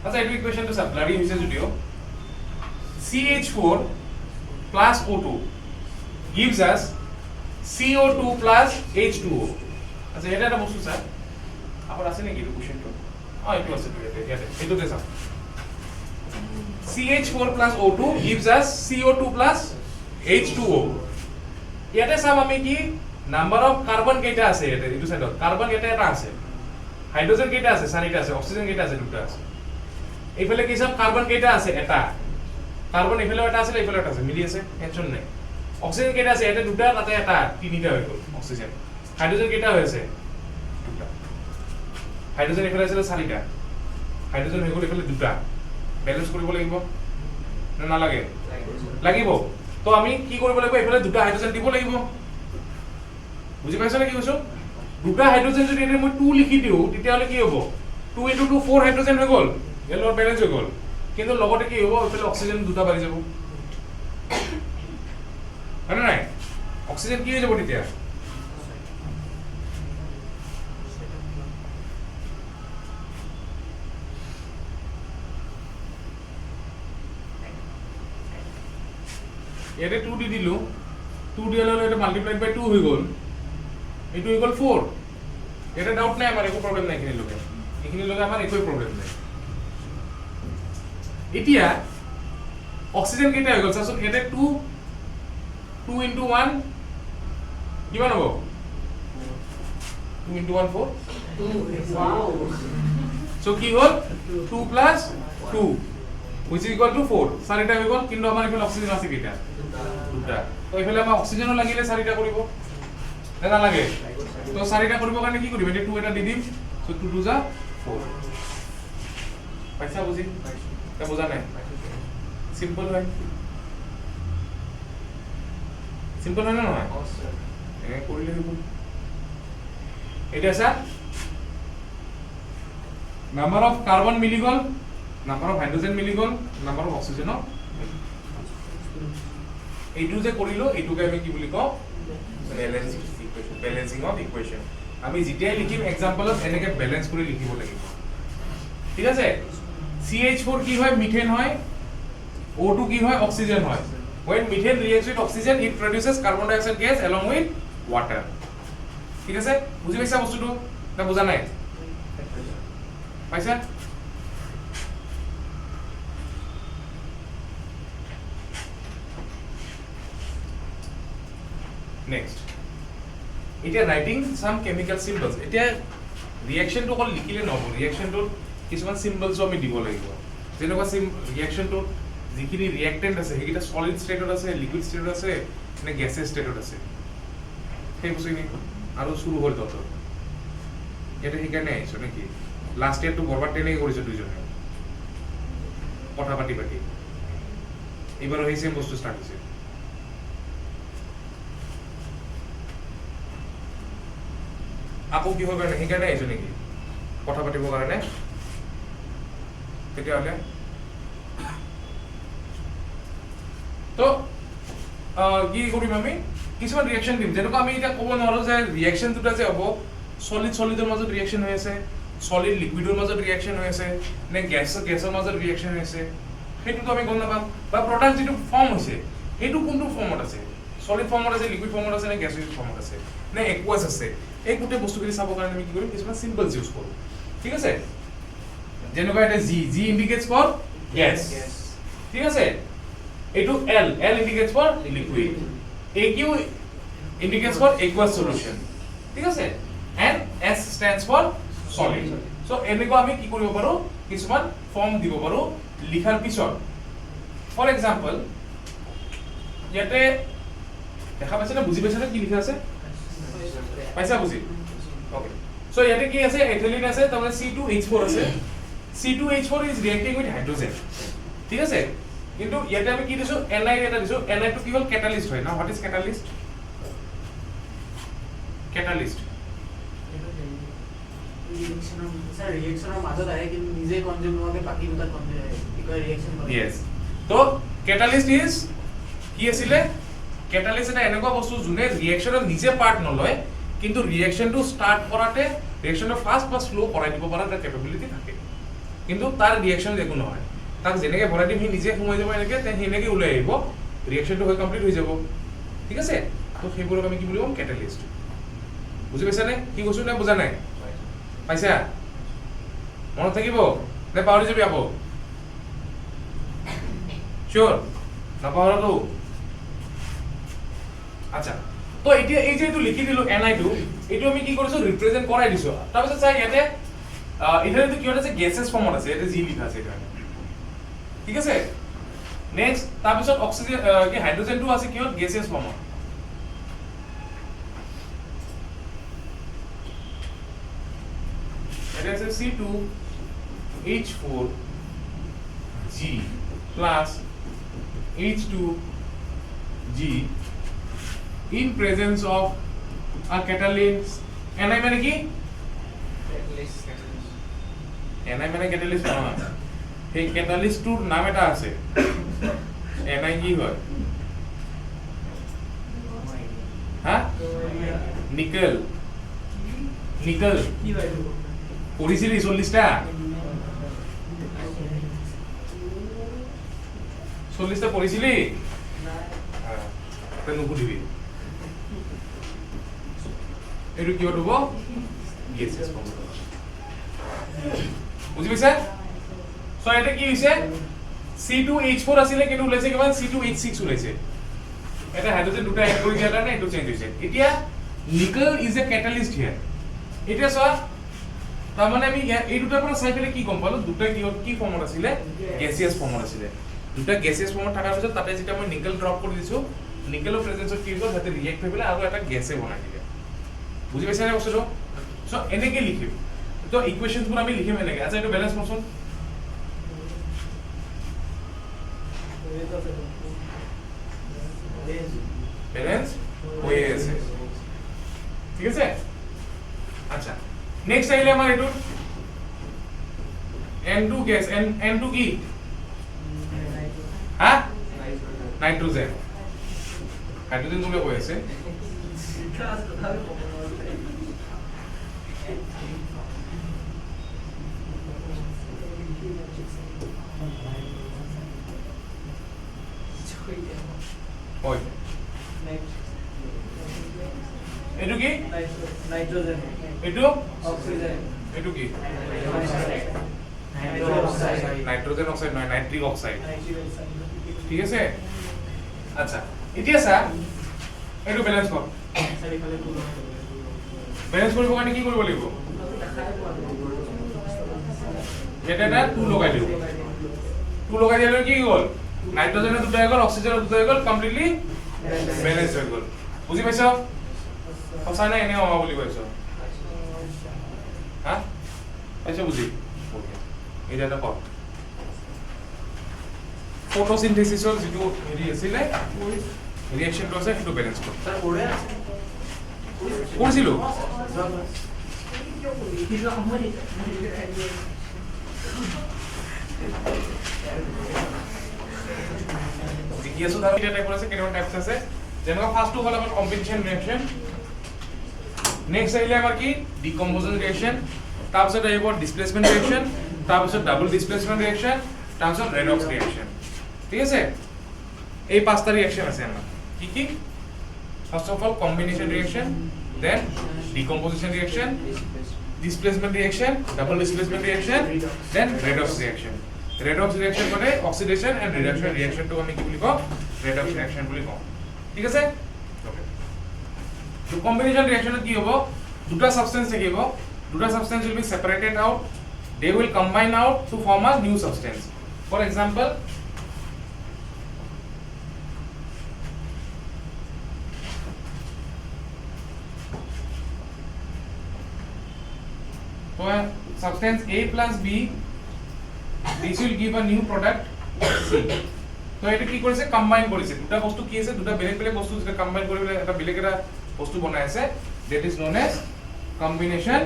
আচ্ছা এই ইকুয়েশনটো স্যার ব্লাডি হৈছে যদিও CH4 + O2 gives us CO2 plus H2O. আচ্ছা এটা একটা বস্তু স্যার আবার আছে নাকি এই কোশ্চেনটো এইটো আছে এইটোতে চাও CH4 plus O2 gives us CO2 plus H2O. ইয়াতে চাম আমি কি নাম্বার অফ কার্বন কেইটা আছে ইয়াতে এইটো সাইডত কার্বন এটা আছে হাইড্রোজেন কেইটা আছে চাৰিটা আছে অক্সিজেন কেইটা আছে দুটা আছে এইফালে কি চাম কার্বন কেইটা আছে এটা কার্বন এইফালে এটা আছে এইফালে এটা আছে মিলি আছে টেনশন নাই অক্সিজেন কেইটা আছে এটা দুটা তাতে এটা তিনিটা হৈ গ'ল অক্সিজেন হাইড্রোজেন কেইটা হৈছে দুটা হাইড্রোজেন এইফালে আছে চাৰিটা হাইড্ৰোজেন হৈ গ'ল এইফালে দুটা ব্যালেন্স কৰিব লাগিব না নালাগে লাগিব তো আমি কি কৰিব লাগিব এইফালে দুটা হাইড্রোজেন দিব লাগিব বুজি পাইছা নে কি কৈছো দুটা হাইড্রোজেন যদি এনে মই 2 লিখি দিও তেতিয়া হলে কি হ'ব 2 * 2 4 হাইড্রোজেন হৈ গ'ল এলৰ ব্যালেন্স হৈ গ'ল কিন্তু লগতে কি হ'ব এইফালে অক্সিজেন দুটা বাঢ়ি যাব হয় নাই অক্সিজেন কি হৈ যাব তেতিয়া ইয়াতে 2 দি দিলো 2 দিলে এটা মাল্টিপ্লাইড বাই 2 হৈ গ'ল এটো হৈ গ'ল 4 এটা ডাউট নাই আমাৰ একো প্ৰবলেম নাই এখিনি লগে আমাৰ একো প্ৰবলেম নাই এতিয়া অক্সিজেন কেইটা হৈ গ'ল চাচোন এটা 2 * 1 কিমান হ'ব 2 * 1 4 Wow. সো কি হ'ল 2 + 2 which is equal to 4 চাৰিটা হৈ গ'ল কিন্তু আমাৰ এফালে অক্সিজেন আছে কেইটা দুটা তো এফালে আমাৰ অক্সিজেনও লাগিলে চাৰিটা কৰিব না লাগে তো চাৰিটা কৰিব কাৰণে কি কৰিম এটা 2 এটা দি দিম সো 2 2 যা 4 পাইছা বুজি তা বুজা নাই সিম্পল হয় সিম্পল হয় না নহয় এনে কৰিলে হ'ব এটা আছে নাম্বাৰ অফ কাৰ্বন মিলি গল নাম্বাৰ অফ হাইড্ৰোজেন মিলি গল নাম্বাৰ অফ অক্সিজেন এইটো যে কৰিলো এইটোকে আমি কি বুলি কওঁ ব্যালেন্সিং অফ ইকুয়েশন আমি যেতিয়াই লিখিম এক্সাম্পলত এনেকে ব্যালেন্স কৰি লিখিব লাগিব ঠিক আছে CH4 কি হয় মিথেন হয় O2 কি হয় অক্সিজেন হয় when methane reacts with oxygen it produces carbon dioxide gas along with water ঠিক আছে বুজি পাইছা বস্তুটো না বুজা নাই পাইছা নেক্সট এটা রাইটিং সাম কেমিক্যাল সিম্বলস এটা রিঅ্যাকশন তো অকল লিখিলে নহব রিঅ্যাকশন তো কিছুমান সিম্বলস আমি দিব লাগিব যেনেকুৱা ৰিঅ্যাকশন তো যিখিনি ৰিঅ্যাক্টেন্ট আছে সেইটা সলিড স্টেটত আছে লিকুইড স্টেটত আছে নে গ্যাসেস স্টেটত আছে সেই বস্তুখিনি আৰু শুৰু হ'ল তত এটা সেইকাৰণে আহিছো নাকি লাস্ট ইয়ার তো বরবাদ টেনে করেছে দুইজনে কথা পাতি পাতি এবারও এই সেম বস্তু স্টার্ট হয়েছে আপু কি হবে না সেইকাৰণে আহিছো নাকি কথা পাতিবৰ কাৰণে তেতিয়াহ'লে তো কি কৰিম আমি কিছুমান ৰিঅ্যাকশন দিম যেনেকুৱা আমি এটা ক'ব নোৱাৰো যে ৰিঅ্যাকশন দুটা যে হ'ব সলিডৰ মাজত ৰিঅ্যাকশন হৈ আছে সলিড লিকুইডৰ মাজত ৰিঅ্যাকশন হৈ আছে নে গ্যাসৰ মাজত ৰিঅ্যাকশন হৈ আছে সেইটো আমি গম নাপাম বা প্ৰডাক্ট যেটো ফৰ্ম হৈছে সেইটো কোনটো ফৰ্মত আছে সলিড ফৰ্মত আছে লিকুইড ফৰ্মত আছে নে গ্যাসিয়াছ ফৰ্মত আছে নে একুয়াছ আছে এই গোটেই বস্তুখিনি চাবৰ কাৰণে আমি কি কৰিম কিছুমান সিম্বলস ইউজ কৰোঁ ঠিক আছে যেনেকুৱা এটা জি ইন্ডিকেটস ফৰ গ্যাস ঠিক আছে এইটো l indicates for liquid AQ indicates for aqueous solution ঠিক আছে and S stands for solid so এনেকুৱা আমি কি কৰিব পাৰো কিছুমান ফৰ্ম দিব পাৰো লিখাৰ পিছত ফৰ এক্সাম্পল ইয়াতে দেখা পাইছে না বুজি পাইছে না কি লিখা আছে পাইছা বুজি ওকে সো ইয়াতে কি আছে এথিলিন আছে তাহলে C2H4 আছে C2H4 is reacting with hydrogen ঠিক আছে কিন্তু ইয়াতে আমি কি দিছো Ni এটা দিছো Ni তো কি হল ক্যাটালিস্ট হয় না হোয়াট ইজ ক্যাটালিস্ট ৰিয়েকচনৰ মাজত আহে কিন্তু নিজে কনজিউম নোহোৱাকে বাকি দুটা ৰিয়েকচন কৰে yes তো ক্যাটালিস্ট ইজ কি আছিলে ক্যাটালিস্ট এটা এনেকুৱা বস্তু যোনে ৰিয়েকচনৰ নিজে পাৰ্ট নলয় কিন্তু ৰিয়েকচনটো ষ্টাৰ্ট কৰাতে ৰিয়েকচনৰ ফাস্ট ফ্লো কৰাই দিব পৰা এটা ক্যাপাবিলিটি থাকে কিন্তু তাৰ ৰিয়েকচন একো নহয় তাক যেনেকৈ ভৰাই দিম সি নিজে সোমাই যাব এনেকৈ তে সেনেকৈ ওলাই আহিব ৰিয়েকচনটো হৈ কমপ্লিট হৈ যাব ঠিক আছে তো সেইবোৰক আমি কি বুলি ক'ম কেটালিষ্ট বুজি পাইছা নে কি কৈছো না বুজা নাই পাইছা মনত থাকিব নে পাহৰি যাবি আকৌ শিওৰ না পাহৰাটো আচ্ছা তো এতিয়া এই যে এইটো লিখি দিলো ni টো এইটো আমি কি কৰিছো ৰিপ্ৰেজেন্ট কৰাই দিছো তাৰপিছত চাই ইয়াতে এখানে কি আছে গ্যাসেস ফৰ্মত আছে এটা জি লিখা আছে এখানে ঠিক আছে নেক্সট তাৰপিছত অক্সিজেন কি হাইড্ৰোজেনটো আছে কিহত গ্যাসেস ফর্মত এটা আছে C2H4G plus H2G in presence of a catalyst ni মানে কি ni মানে catalyst নহয় এই ক্যাটালিস্টৰ নাম এটা আছে ni কি হয় হা নিকেল নিকেল কি হয় পড়িছিলি 40টা 40টা পড়িছিলি হ্যাঁ তে নুকুদিবি এটো কি হব গ্যাসেস ফর্ম বুঝি পাইছা সো এটা কি হইছে C2H4 আছিল কিন্তু ওলাইছে কিমান C2H6 ওলাইছে এটা হাইড্রোজেন দুটা এড কৰি দিয়াৰ কাৰণে এটো চেঞ্জ হৈছে এতিয়া নিকেল ইজ এ ক্যাটালিস্ট হিয়াৰ এতিয়া সো তাৰ মানে আমি এই দুটাৰ পৰা চাই পেলে কি গম পালো দুটা কি ফৰ্মত আছিল গ্যাসিয়াস ফৰ্মত আছিল দুটা গ্যাসিয়াস ফৰ্মত থাকাৰ পিছত তাতে যেটা মই নিকেল ড্ৰপ কৰি দিছো নিকেলৰ প্ৰেজেন্সত কি হ'ল তাতে ৰিএক্ট হৈ পেলে আৰু এটা গ্যাসে বনাই দিলে বুজি পাইছা নে বস্তুটো সো এনেকে লিখিম তো ইকুয়েশনস বোৰ আমি লিখিম এনেকে আচ্ছা এটো ব্যালেন্স কৰচোন ব্যালেন্স হয়ে আছে ঠিক আছে আচ্ছা নেক্সট আইলে আমার এটো N2 গ্যাস N2 কি হ্যাঁ নাইট্রোজেন হাইড্রোজেন গুলো হয়ে আছে ওই এটো কি নাইট্রোজেন এটো অক্সিজেন এটো কি নাইট্রোজেন নাইট্রোজেন অক্সাইড নয় নাইট্রিক অক্সাইড ঠিক আছে আচ্ছা এতিয়া স্যার এটো ব্যালেন্স কর ব্যালেন্স কৰিব কাৰণে কি কৰিব লাগিব এটা 2 লগাই দিও 2 লগাই দিলে কি হ'ল নাইট্রোজেনের দুটো হৈ গ'ল অক্সিজেনের দুটো হৈ গ'ল কমপ্লিটলি ব্যালেন্স হৈ গ'ল বুজি পাইছো সঁচা নাই এনে হবা বুলি কৈছো হা পাইছো বুজি এটা এটা কর ফটোসিনথেসিসৰ যেটো হেৰি আছিলে ৰিঅ্যাকশনটো আছে সেইটো ব্যালেন্স কৰ স্যাৰ পড়ে আছে কৰিছিলো জিজ্ঞাসা ধৰ এটা টাইপ আছে কেনেকুৱা টাইপস আছে যেনেকুৱা ফাৰ্স্টটো হ'ল আমাৰ কম্বিনেশন ৰিঅ্যাকশন নেক্সট আহিলে আমাৰ কি ডিকম্পোজিশন ৰিঅ্যাকশন তাৰপিছত আহিব ডিসপ্লেসমেন্ট ৰিঅ্যাকশন তাৰপিছত ডাবল ডিসপ্লেসমেন্ট ৰিঅ্যাকশন তাৰপিছত ৰেডক্স ৰিঅ্যাকশন ঠিক আছে এই পাঁচটা ৰিঅ্যাকশন আছে আমাৰ কি কি first of all combination reaction then decomposition reaction displacement reaction double displacement reaction then redox reaction মানে oxidation and reduction reaction to আমি কি বলি কও redox reaction বলি কও ঠিক আছে ওকে তো কম্বিনেশন রিঅ্যাকশনত কি হ'ব দুটা সাবস্টেন্স থাকিব দুটা substance will be separated out they will combine out to form a new substance for example so substance A plus B this will give a new product C তো এটা কি কৰিছে কম্বাইন কৰিছে দুটা বস্তু কি আছে দুটা বেলেগ বেলেগ বস্তু যেটা কম্বাইন কৰি এটা বেলেগ এটা বস্তু বনাই আছে that is known as combination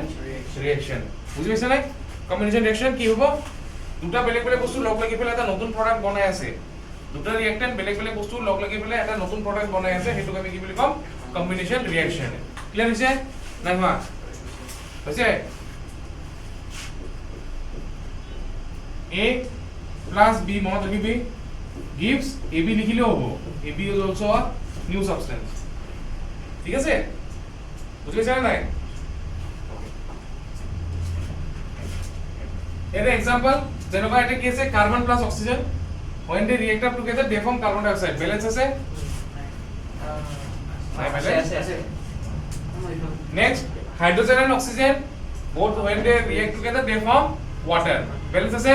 reaction বুজি পাইছা নাই combination reaction কি হ'ব দুটা বেলেগ বেলেগ বস্তু লগ লাগি পেলাই এটা নতুন প্ৰডাক্ট বনাই আছে দুটা ৰিঅ্যাক্টেন্ট বেলেগ বেলেগ বস্তু লগ লাগি পেলাই এটা নতুন প্ৰডাক্ট বনাই আছে হেতুক আমি কি বুলি কম combination reaction ক্লিয়াৰ হৈছে নাই হোৱা হৈছে A plus B মনত ৰাখিবি gives AB লিখিলেও হ'ব AB is also a new substance ঠিক আছে বুঝি পাইছা নাই এটা এক্সাম্পল যেনেকুৱা এটা কি আছে carbon plus oxygen when they react up together they form carbon dioxide balance আছে next hydrogen and oxygen both when they react together they form water balance আছে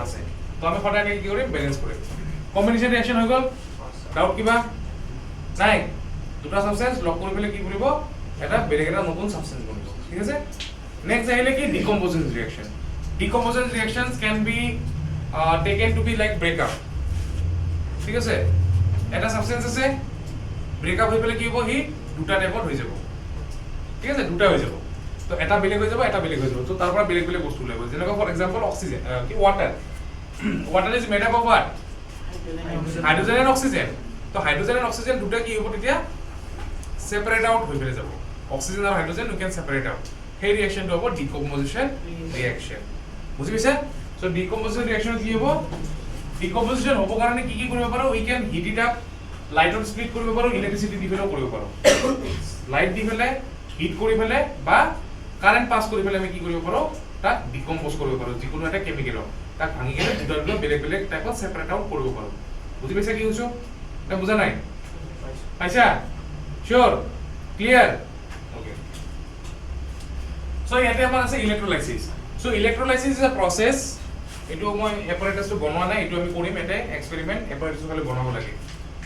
আছে তো আমি ফটাই কি কৰিম ব্যালেন্স কৰিম কম্বিনেশন ৰিঅ্যাকশন হৈ গল ডাউট কিবা নাই দুটা সাবস্টেন্স লক কৰি পেলে কি কৰিব এটা বেলেগ এটা নতুন সাবস্টেন্স বনিব ঠিক আছে নেক্সট আহিলে কি decomposition reaction decomposition reactions can be taken to be like breakup ঠিক আছে এটা সাবস্টেন্স আছে ব্রেকআপ হৈ পেলে কি হ'ব হি দুটা টাইপত হৈ যাব ঠিক আছে দুটা হৈ যাব তো এটা বেলেগ হৈ যাব এটা বেলেগ হৈ যাব তো তাৰ পৰা বেলেগ বেলেগ বস্তু লাগিব যেনেকৈ ফৰ এক্সাম্পল অক্সিজেন কি water water is made up of what hydrogen and oxygen তো হাইড্রোজেন এন্ড অক্সিজেন দুটা কি হ'ব তেতিয়া সেপারেট আউট হৈ পেলে যাব অক্সিজেন আৰু hydrogen you can separate out সেই রিঅ্যাকশনটো হ'ব ডিকম্পোজিশন রিঅ্যাকশন বুঝি পাইছা সো ডিকম্পোজিশন রিঅ্যাকশন কি হ'ব ডিকম্পোজিশন হ'ব কাৰণে কি কি কৰিব পাৰো we can heat it up লাইটত স্প্লিট কৰিব পাৰো ইলেক্ট্ৰিসিটি দি ফেলেও কৰিব পাৰো লাইট দি ফেলে হিট কৰি ফেলে বা কাৰেন্ট পাস কৰি ফেলে আমি কি কৰিব পাৰো তাক ডিকম্পোজ কৰিব পাৰো যিকোনো এটা কেমিকেল তাক ভাঙি কেনে দুটা দুটা বেলেগ বেলেগ টাইপত সেপাৰেট আউট কৰিব পাৰো বুজি পাইছা কি কৈছো এটা বুজা নাই পাইছা শিওৰ ক্লিয়াৰ ওকে সো ইয়াতে আমাৰ আছে ইলেক্ট্ৰোলাইসিস সো ইলেক্ট্ৰোলাইসিস ইজ আ প্ৰসেস এটো মই এপাৰেটাসটো বনোৱা নাই এটো আমি কৰিম এটা এক্সপেৰিমেন্ট এপাৰেটাসটো খালি বনাব লাগে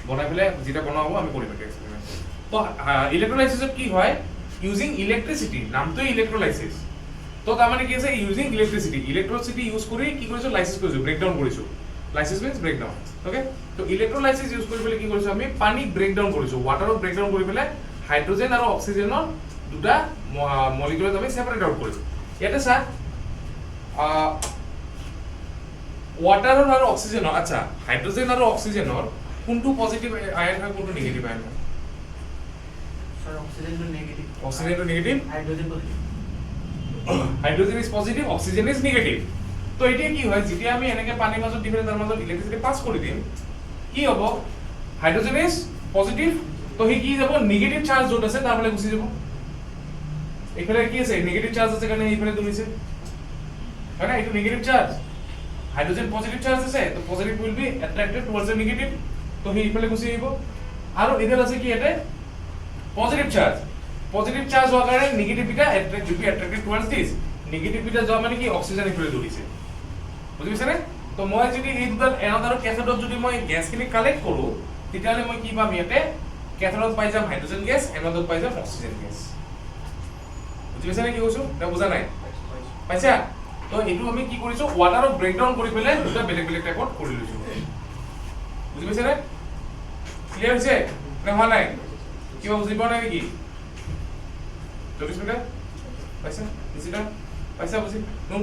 বনাই ফেলে যেটা বনাবো আমি কৰিম এটা এক্সপেৰিমেন্ট তো ইলেক্ট্ৰোলাইসিসত কি হয় ইউজিং ইলেক্ট্ৰিসিটি নামটোই ইলেক্ট্ৰোলাইসিস তো তাৰ মানে কি আছে ইউজিং ইলেক্ট্ৰিসিটি ইউজ কৰি কি কৰিছো লাইসিস কৰিছো ব্ৰেকডাউন কৰিছো লাইসিস মিন্স ব্ৰেকডাউন ওকে তো ইলেক্ট্ৰোলাইসিস ইউজ কৰি ফেলে কি কৰিছো আমি পানী ব্ৰেকডাউন কৰিছো ওয়াটাৰত ব্ৰেকডাউন কৰি ফেলে হাইড্ৰোজেন আৰু অক্সিজেনৰ দুটা মলিকিউলত আমি সেপাৰেট আউট কৰিছো ইয়াতে স্যাৰ ওয়াটাৰ আৰু অক্সিজেনৰ আচ্ছা হাইড্ৰোজেন আৰু অক্সিজেনৰ কোনটো পজিটিভ আয়ন হয় কোনটো নেগেটিভ আয়ন হয় sir oxygen two negative hydrogen is positive oxygen is negative তো এতিয়া কি হয় যেতিয়া আমি এনেকে পানীৰ মাজত দি তাৰ মাজত ইলেক্ট্ৰিসিটি পাস কৰি দিম কি হ'ব হাইড্ৰোজেন ইজ পজিটিভ তো হি কি যাব নেগেটিভ চাৰ্জ য'ত আছে তাৰ ফালে গুচি যাব এইফালে কি আছে নেগেটিভ চাৰ্জ আছে কাৰণে এইফালে দুলিছে হয় না এইটো negative charge hydrogen positive charge আছে তো positive will be attracted towards the negative তো হি এইফালে গুচি আহিব আৰু এডাল আছে কি এতে পজিটিভ চাৰ্জ হোৱাৰ কাৰণে নেগেটিভ বিটা অ্যাট্ৰাক্টেড টুৱাৰ্ডছ দিস নেগেটিভ বিটা যোৱা মানে কি অক্সিজেন এইফালে দুলিছে বুজি পাইছানে তো মই যদি এই দুটা এনড আৰু ক্যাথোডত যদি মই গ্যাসখিনি কালেক্ট কৰো তেতিয়ালে মই কি পাম ইয়াতে ক্যাথোডত পাই যাম হাইড্ৰোজেন গ্যাস এনডত পাই যাম অক্সিজেন গ্যাস বুজি পাইছানে কি কৈছো এটা বুজা নাই পাইছা তো এটো আমি কি কৰিছো ওয়াটাৰত ব্ৰেকডাউন কৰি পেলে দুটা বেলেগ বেলেগ টাইপত কৰি লৈছো বুজি পাইছানে ক্লিয়াৰ হৈছে না হোৱা নাই কিবা বুজি পোৱা নাই নেকি 24 মিনিট পাইছা বুজিলা পাইছা বুজি নো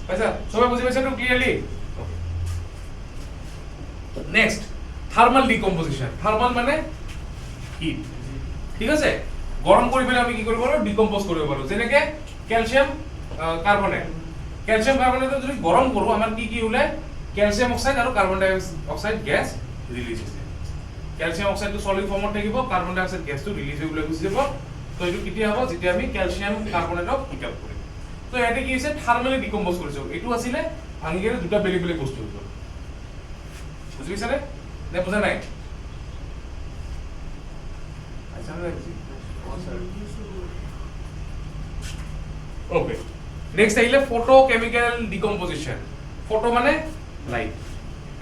পাইছা সবাই বুজি পাইছা তো clearly next thermal decomposition thermal মানে হিট ঠিক আছে গরম কৰি পেলে আমি কি কৰিব পাৰো ডিকম্পোজ কৰিব পাৰো যেনেকে ক্যালসিয়াম কাৰ্বনেট যদি গৰম কৰো আমাৰ কি কি ওলাই ক্যালসিয়াম অক্সাইড আৰু কার্বন ডাই অক্সাইড গ্যাস রিলিজ হৈছে ক্যালসিয়াম অক্সাইডটো সলিড ফর্মত থাকিব কার্বন ডাই অক্সাইড গ্যাসটো রিলিজ হৈ গলে গুচি যাব তো এটো কেতিয়া হ'ব যেতিয়া আমি ক্যালসিয়াম কার্বনেটক হিট আপ কৰিম তো এতে কি হৈছে থাৰ্মালি ডিকম্পোজ কৰিছো এটো আছিলে ভাঙি গেলে দুটা বেলেগ বেলেগ বস্তু হ'ল বুজি পাইছানে নে বুজা নাই আচ্ছা ওকে নেক্সট আহিলে ফটোকেমিক্যাল ডিকম্পোজিশন ফটো মানে লাইট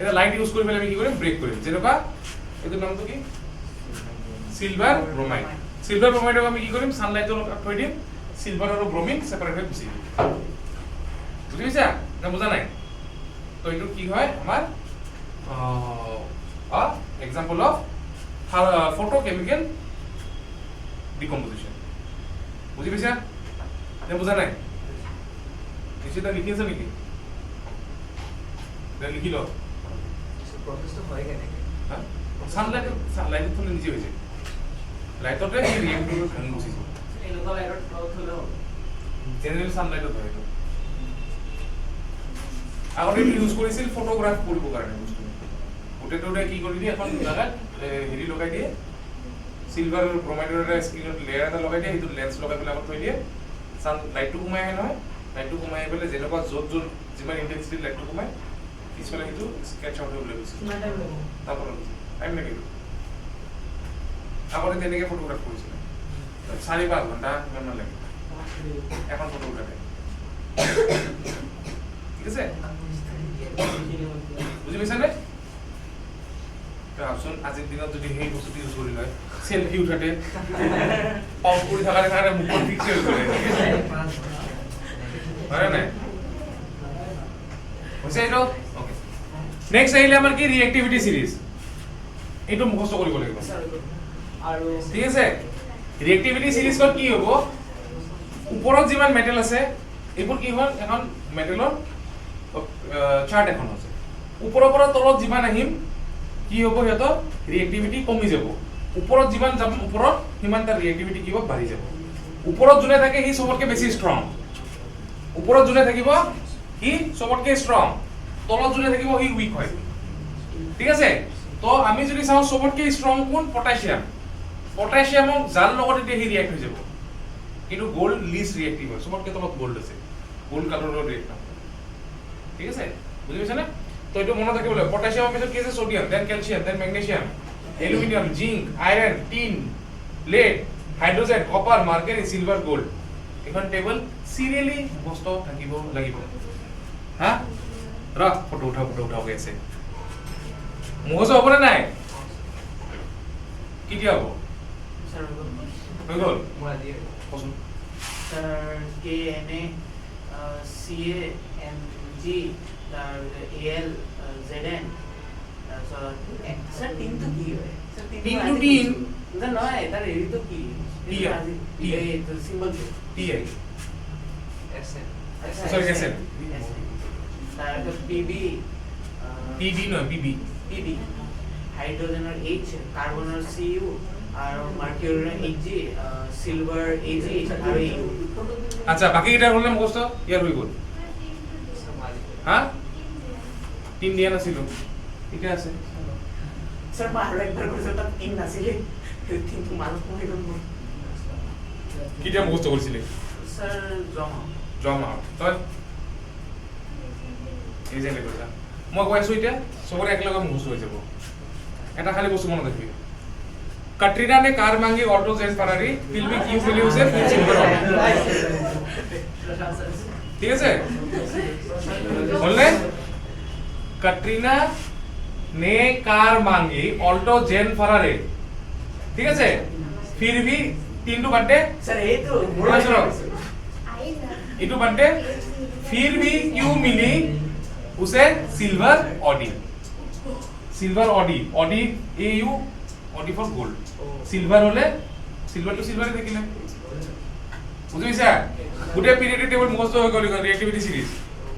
এটা লাইট ইউজ কৰি পেলাই আমি কি কৰিম ব্ৰেক কৰিম যেনেকা এটোৰ নামটো কি সিলভাৰ ব্ৰোমাইড আমি কি কৰিম সানলাইটৰ থৈ দিম সিলভাৰ আৰু ব্ৰোমিন সেপাৰেট হৈ গুচি যাব বুজি পাইছা না বুজা নাই তো এটো কি হয় আমাৰ এক্সাম্পল অফ ফটোকেমিক্যাল ডিকম্পোজিশন বুজি পাইছা না বুজা নাই এটা লিখি আছে নেকি এটা লিখি লো প্রসেসটা হয় কেন হ্যাঁ সানলাইট তো নিচে হয়েছে লাইটতে এই রিঅ্যাক্টর ভাঙি গুছি এই লোকাল লাইটত হলো জেনারেল সানলাইটত হয় তো আগতে ইউজ কৰিছিল ফটোগ্ৰাফ কৰিব কাৰণে বস্তু গোটেইটোতে কি কৰি দিয়ে এখন জাগাত হেৰি লগাই দিয়ে সিলভাৰ ব্ৰমাইডৰ এটা স্ক্ৰীনৰ লেয়াৰ এটা লগাই দিয়ে সেইটো লেন্স লগাই পেলাই থৈ দিয়ে সান লাইটটো কমাই আহে নহয় লাইটটো কমাই আহি পেলাই যেনেকুৱা য'ত যিমান ইন্টেন্সিটি লাইটটো কমাই পিছফালে সেইটো স্কেচ আউট হৈ গৈছে তাৰপৰা টাইম লাগিব আগতে তেনেকৈ ফটোগ্ৰাফ কৰিছিলে 4-5 ঘণ্টা কিমান মান লাগে এখন ফটো উঠাতে ঠিক আছে বুজি পাইছানে ভাবচোন আজিৰ দিনত যদি সেই বস্তুটো ইউজ কৰি লয় সেলফি উঠাতে পাউচ কৰি থকাৰ কাৰণে মুখখন ফিক্স হৈ গ'লে হয় নাই হৈছে এইটো ওকে নেক্সট আহিলে আমাৰ কি ৰিএক্টিভিটি সিৰিজ এইটো মুখস্থ কৰিব লাগিব আৰু ঠিক আছে ৰিএক্টিভিটি সিৰিজত কি হ'ব ওপৰত যিমান মেটেল আছে এইবোৰ কি হ'ল এখন মেটেলৰ চাৰ্ট এখন আছে ওপৰৰ পৰা তলত যিমান আহিম কি হ'ব হেতো ৰিএক্টিভিটি কমি যাব ওপৰত যিমান যাব ওপৰত সিমান তাৰ ৰিএক্টিভিটি কি হ'ব বাঢ়ি যাব ওপৰত যোনে থাকে হি সবতকে বেছি ষ্ট্ৰং ওপৰত যোনে থাকিব হি সবতকে ষ্ট্ৰং তলত যোনে থাকিব হি উইক হয় ঠিক আছে তো আমি যদি চাওঁ সবতকে ষ্ট্ৰং কোন পটাশিয়ামক জাল লগত হি ৰিএক্ট হৈ যাব কিন্তু গোল্ড লিস্ট ৰিএক্টিভ হয় সবতকে তলত গোল্ড আছে গোল্ড কালাৰৰ ৰিএক্ট ঠিক আছে বুজি পাইছানে তো এইটো মনত ৰাখিব লাগিব পটাশিয়ামৰ পিছত কি আছে sodium then calcium then magnesium aluminium zinc iron tin lead hydrogen copper mercury silver gold এখন টেবল সিরিয়ালি বস্তু থাকিব লাগিব হ্যাঁ রা ফটো উঠাও গেছে মুখস্থ হ'ব না নাই কি দিয়া হ'ব স্যার হৈ গ'ল মোৰা দিয়ে কচোন sir K N A C A M G তার এল জেড এন স্যার তিন তো কি হয় তিন টু তিন না নয় তার এরি তো কি টি এই তো সিম্বল টি আই এস এন সরি এস এন তার তো পিবি পিবি নয় পিবি পিবি হাইড্রোজেনের এইচ কার্বনের সিইউ আর মার্কিউরির এইচজি সিলভার এজি আর ইউ আচ্ছা বাকি কিটা হল না মুখস্থ ইয়ার হই গ'ল হ্যাঁ তিন দিয়া নাছিল ঠিক আছে স্যার মা আর একবার কইছে তার তিন নাছিলে কিন্তু মানুষ কমে গেল কিটা মুখস্থ করছিলি স্যার জমা তই এই যে লেখা মই কৈ আছো এতিয়া সবৰে একলগে মুখস্থ হৈ যাব এটা খালি বস্তু মনত ৰাখিবি कटरीना ने कार मांगी ऑटो जेन फरारी फिल्मी क्यों मिली उसे फिर सिल्वर ठीक है बोलने कटरीना ने कार मांगी ऑल्टो जेन फरारी ठीक है फिर भी तीन टू बर्थडे सर ये तो सुनो इटू बर्थडे फिर भी क्यों मिली उसे silver Audi A you Audi for gold silver होले सिल्वर टू सिल्वर देखिले বুঝিছা গুটে পিরিয়ড টেবল মুখস্থ হৈ গলি রিঅ্যাক্টিভিটি সিরিজ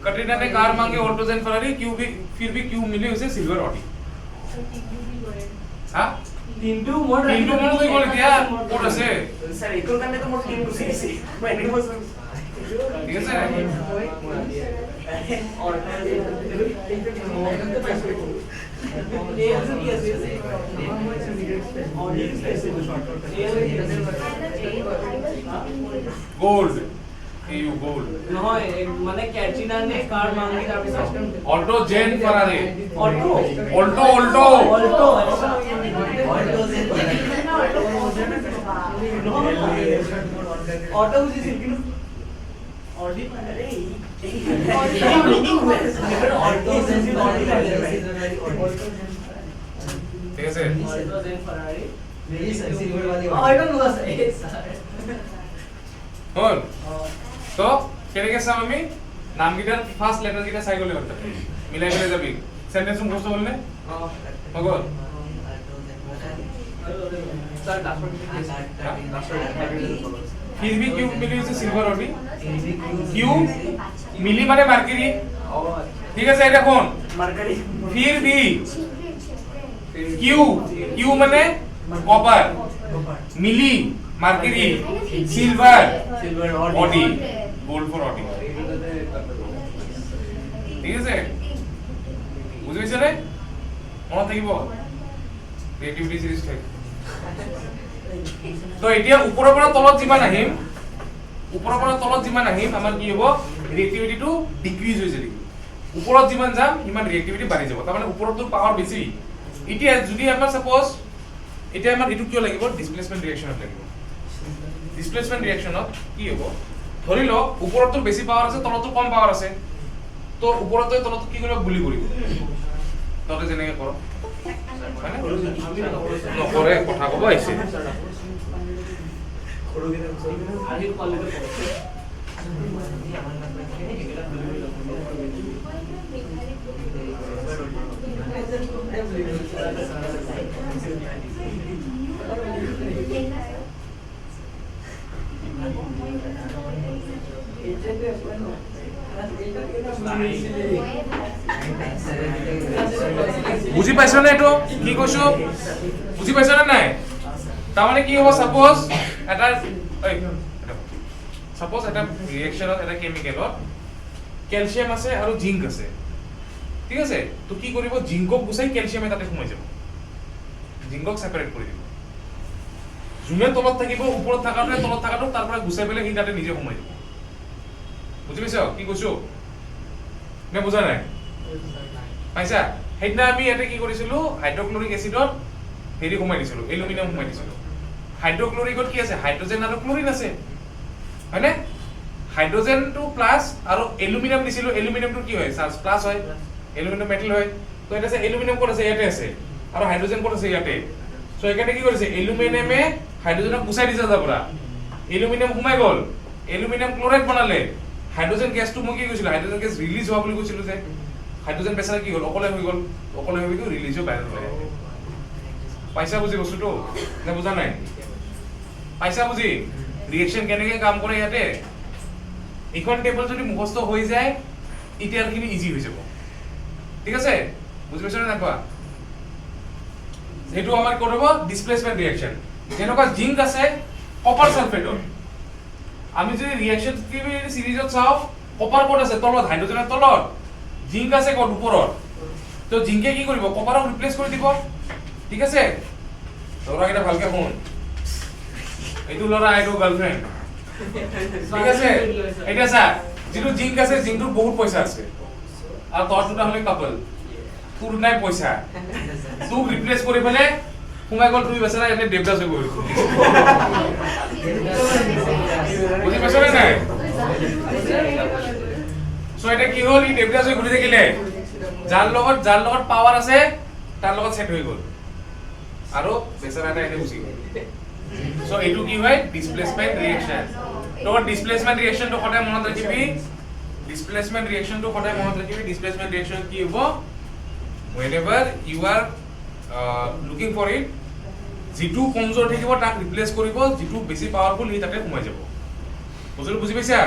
कटरीना ने कार मांगे ऑल्टो जेन फरारी क्यों भी फिर भी क्यों मिले उसे सिल्वर ऑडी हां তিনটু মোর হৈ গল দিয়া কোড আছে স্যার ইকুয়াল কানে তো মোর তিন গুছি গেছে মানে মোর ঠিক আছে गोल्ड एयू गोल्ड নহয় মানে ক্যাটরিনা নে কার মাঙ্গি তার পিছত Alto Zen Ferrari Alto Alto Alto auto বুঝিছিল কিন্তু অডি আরে এই মিনিং অল্টো জেন ঠিক আছে অল্টো জেন ফেরারি मेरी सिल्वर वाली आई डोंट नो सर হল তো কেনেকে চাম আমি নাম গিটাৰ ফার্স্ট লেটার গিটা চাই গলে কথা মিলাই মিলাই যাবি সেন্টেন্স মুখস্থ হলনে হগল सर डाक्टर फिर भी क्यों मिली उसे सिल्वर ऑडी क्यों मिली माने मार्करी ठीक है এটা কোন मार्करी फिर भी क्यों क्यों माने कॉपर मिली मार्करी सिल्वर सिल्वर ऑडी गोल्ड फॉर ऑडी ঠিক আছে বুঝিছ রে মনত থাকিব ৰিয়েক্টিভিটি সিৰিজ থাকে তো এতিয়া ওপৰৰ পৰা তলত যিমান আহিম আমাৰ কি হ'ব ৰিয়েক্টিভিটিটো ডিক্ৰিজ হৈ যায় ওপৰত যিমান যাম ইমান ৰিয়েক্টিভিটি বাঢ়ি যাব তাৰ মানে ওপৰতো পাৱাৰ বেছি এতিয়া যদি আমাৰ সাপোজ এতিয়া আমাৰ এটো কিয় লাগিব ডিসপ্লেসমেন্ট ৰিঅ্যাকশনত লাগিব ডিসপ্লেসমেন্ট ৰিঅ্যাকশনত কি হ'ব ধৰি লওক ওপৰতো বেছি পাৱাৰ আছে তলতো কম পাৱাৰ আছে তো ওপৰতো তলতো কি কৰিব গুলি কৰিব তলে যেনেকৈ কৰ নকৰে কথা ক'ব আহিছে বুজি পাইছ না এটো কি কৈছো বুজি পাইছ না নাই তাৰমানে কি হ'ব সাপোজ এটা ৰিঅ্যাকশনত এটা কেমিকেলত ক্যালসিয়াম আছে আৰু জিংক আছে ঠিক আছে তো কি কৰিব জিংকক গুছাই ক্যালসিয়ামে তাতে সোমাই যাব জিংকক সেপাৰেট কৰি দিব জুনে তলত থাকিব ওপৰত থাকাটো তলত থাকাটো তাৰ পৰা গুছাই পেলাই সি তাতে নিজে সোমাই যাব বুজি পাইছ কি কৈছো নে বুজা নাই পাইছা হেইনা আমি এটা কি কৰিছিলো হাইড্ৰোক্লোৰিক এসিডত হেৰি সোমাই দিছিলো এলুমিনিয়াম সোমাই দিছিলো হাইড্ৰোক্লোৰিকত কি আছে হাইড্ৰোজেন আৰু ক্লোৰিন আছে হয়নে হাইড্ৰোজেনটো প্লাস আৰু এলুমিনিয়াম দিছিলো এলুমিনিয়ামটো কি হয় চাৰ্জ প্লাস হয় এলুমিনিয়াম মেটেল হয় তো এটা আছে এলুমিনিয়াম ক'ত আছে ইয়াতে আছে আৰু হাইড্ৰোজেন ক'ত আছে ইয়াতে সো এখানে কি কৰিছে এলুমিনিয়ামে হাইড্ৰোজেনক গুছাই দিছে যাবৰা এলুমিনিয়াম সোমাই গল এলুমিনিয়াম ক্লোৰাইড বনালে হাইড্ৰোজেন গেছটো মই কি কৈছিলো হাইড্ৰোজেন গেছ ৰিলিজ হোৱা বুলি কৈছিলো যে হাইড্ৰোজেন বেচাৰা কি হল অকলে হৈ গল ৰিলিজ হৈ বাহিৰ হৈ পাইছা বুজি বস্তুটো নে বুজা নাই পাইছা বুজি ৰিঅ্যাকশন কেনেকৈ কাম কৰে ইয়াতে ইখন টেবল যদি মুখস্থ হৈ যায় ইতিয়াৰখিনি ইজি হৈ যাব ঠিক আছে বুজি পাইছ না কোৱা এটো আমাৰ কৰিব ডিসপ্লেসমেন্ট ৰিঅ্যাকশন যেনেকুৱা জিংক আছে কপাৰ সালফেটত আমি যদি ৰিঅ্যাকশন সিৰিজত চাও কপাৰ কোড আছে তলত হাইড্ৰোজেনৰ তলত জিংক আছে কোড ওপৰত তো জিংকে কি কৰিব কপাৰক ৰিপ্লেস কৰি দিব ঠিক আছে তোৰা এটা ভালকে শুন এইটো লৰা আইটো গাৰ্লফ্ৰেন্ড ঠিক আছে এটা স্যাৰ যেটো জিংক আছে জিংকটোৰ বহুত পইচা আছে আৰু তোৰ দুটা হলে কাপল তোৰ নাই পইচা তোক ৰিপ্লেস কৰি ফেলে সোমাই গল তুই বেচাৰা এনে দেবদাস হৈ গল বুজি পাইছ নে নাই সো এটা কি হল ই দেবদাস হৈ ঘুৰি থাকিলে যাৰ লগত পাৱাৰ আছে তাৰ লগত সেট হৈ গল আৰু বেচাৰা এটা এনে গুচি গল সো এটো কি হয় ডিসপ্লেসমেন্ট ৰিঅ্যাকশন তো ডিসপ্লেসমেন্ট ৰিঅ্যাকশনটো সদায় মনত ৰাখিবি ডিসপ্লেসমেন্ট ৰিঅ্যাকশনটো সদায় মনত ৰাখিবি ডিসপ্লেসমেন্ট ৰিঅ্যাকশন কি হ'ব whenever you are looking for it যেটো কমজোৰ থাকিব তাক ৰিপ্লেস কৰিব যেটো বেছি পাৱাৰফুল ই তাতে সোমাই যাব বুজি পাইছা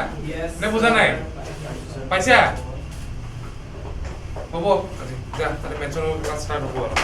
নে বুজা নাই পাইছা হ'ব আজি যা তাতে মেনচনৰ ক্লাস স্টাৰ্ট হ'ব আৰু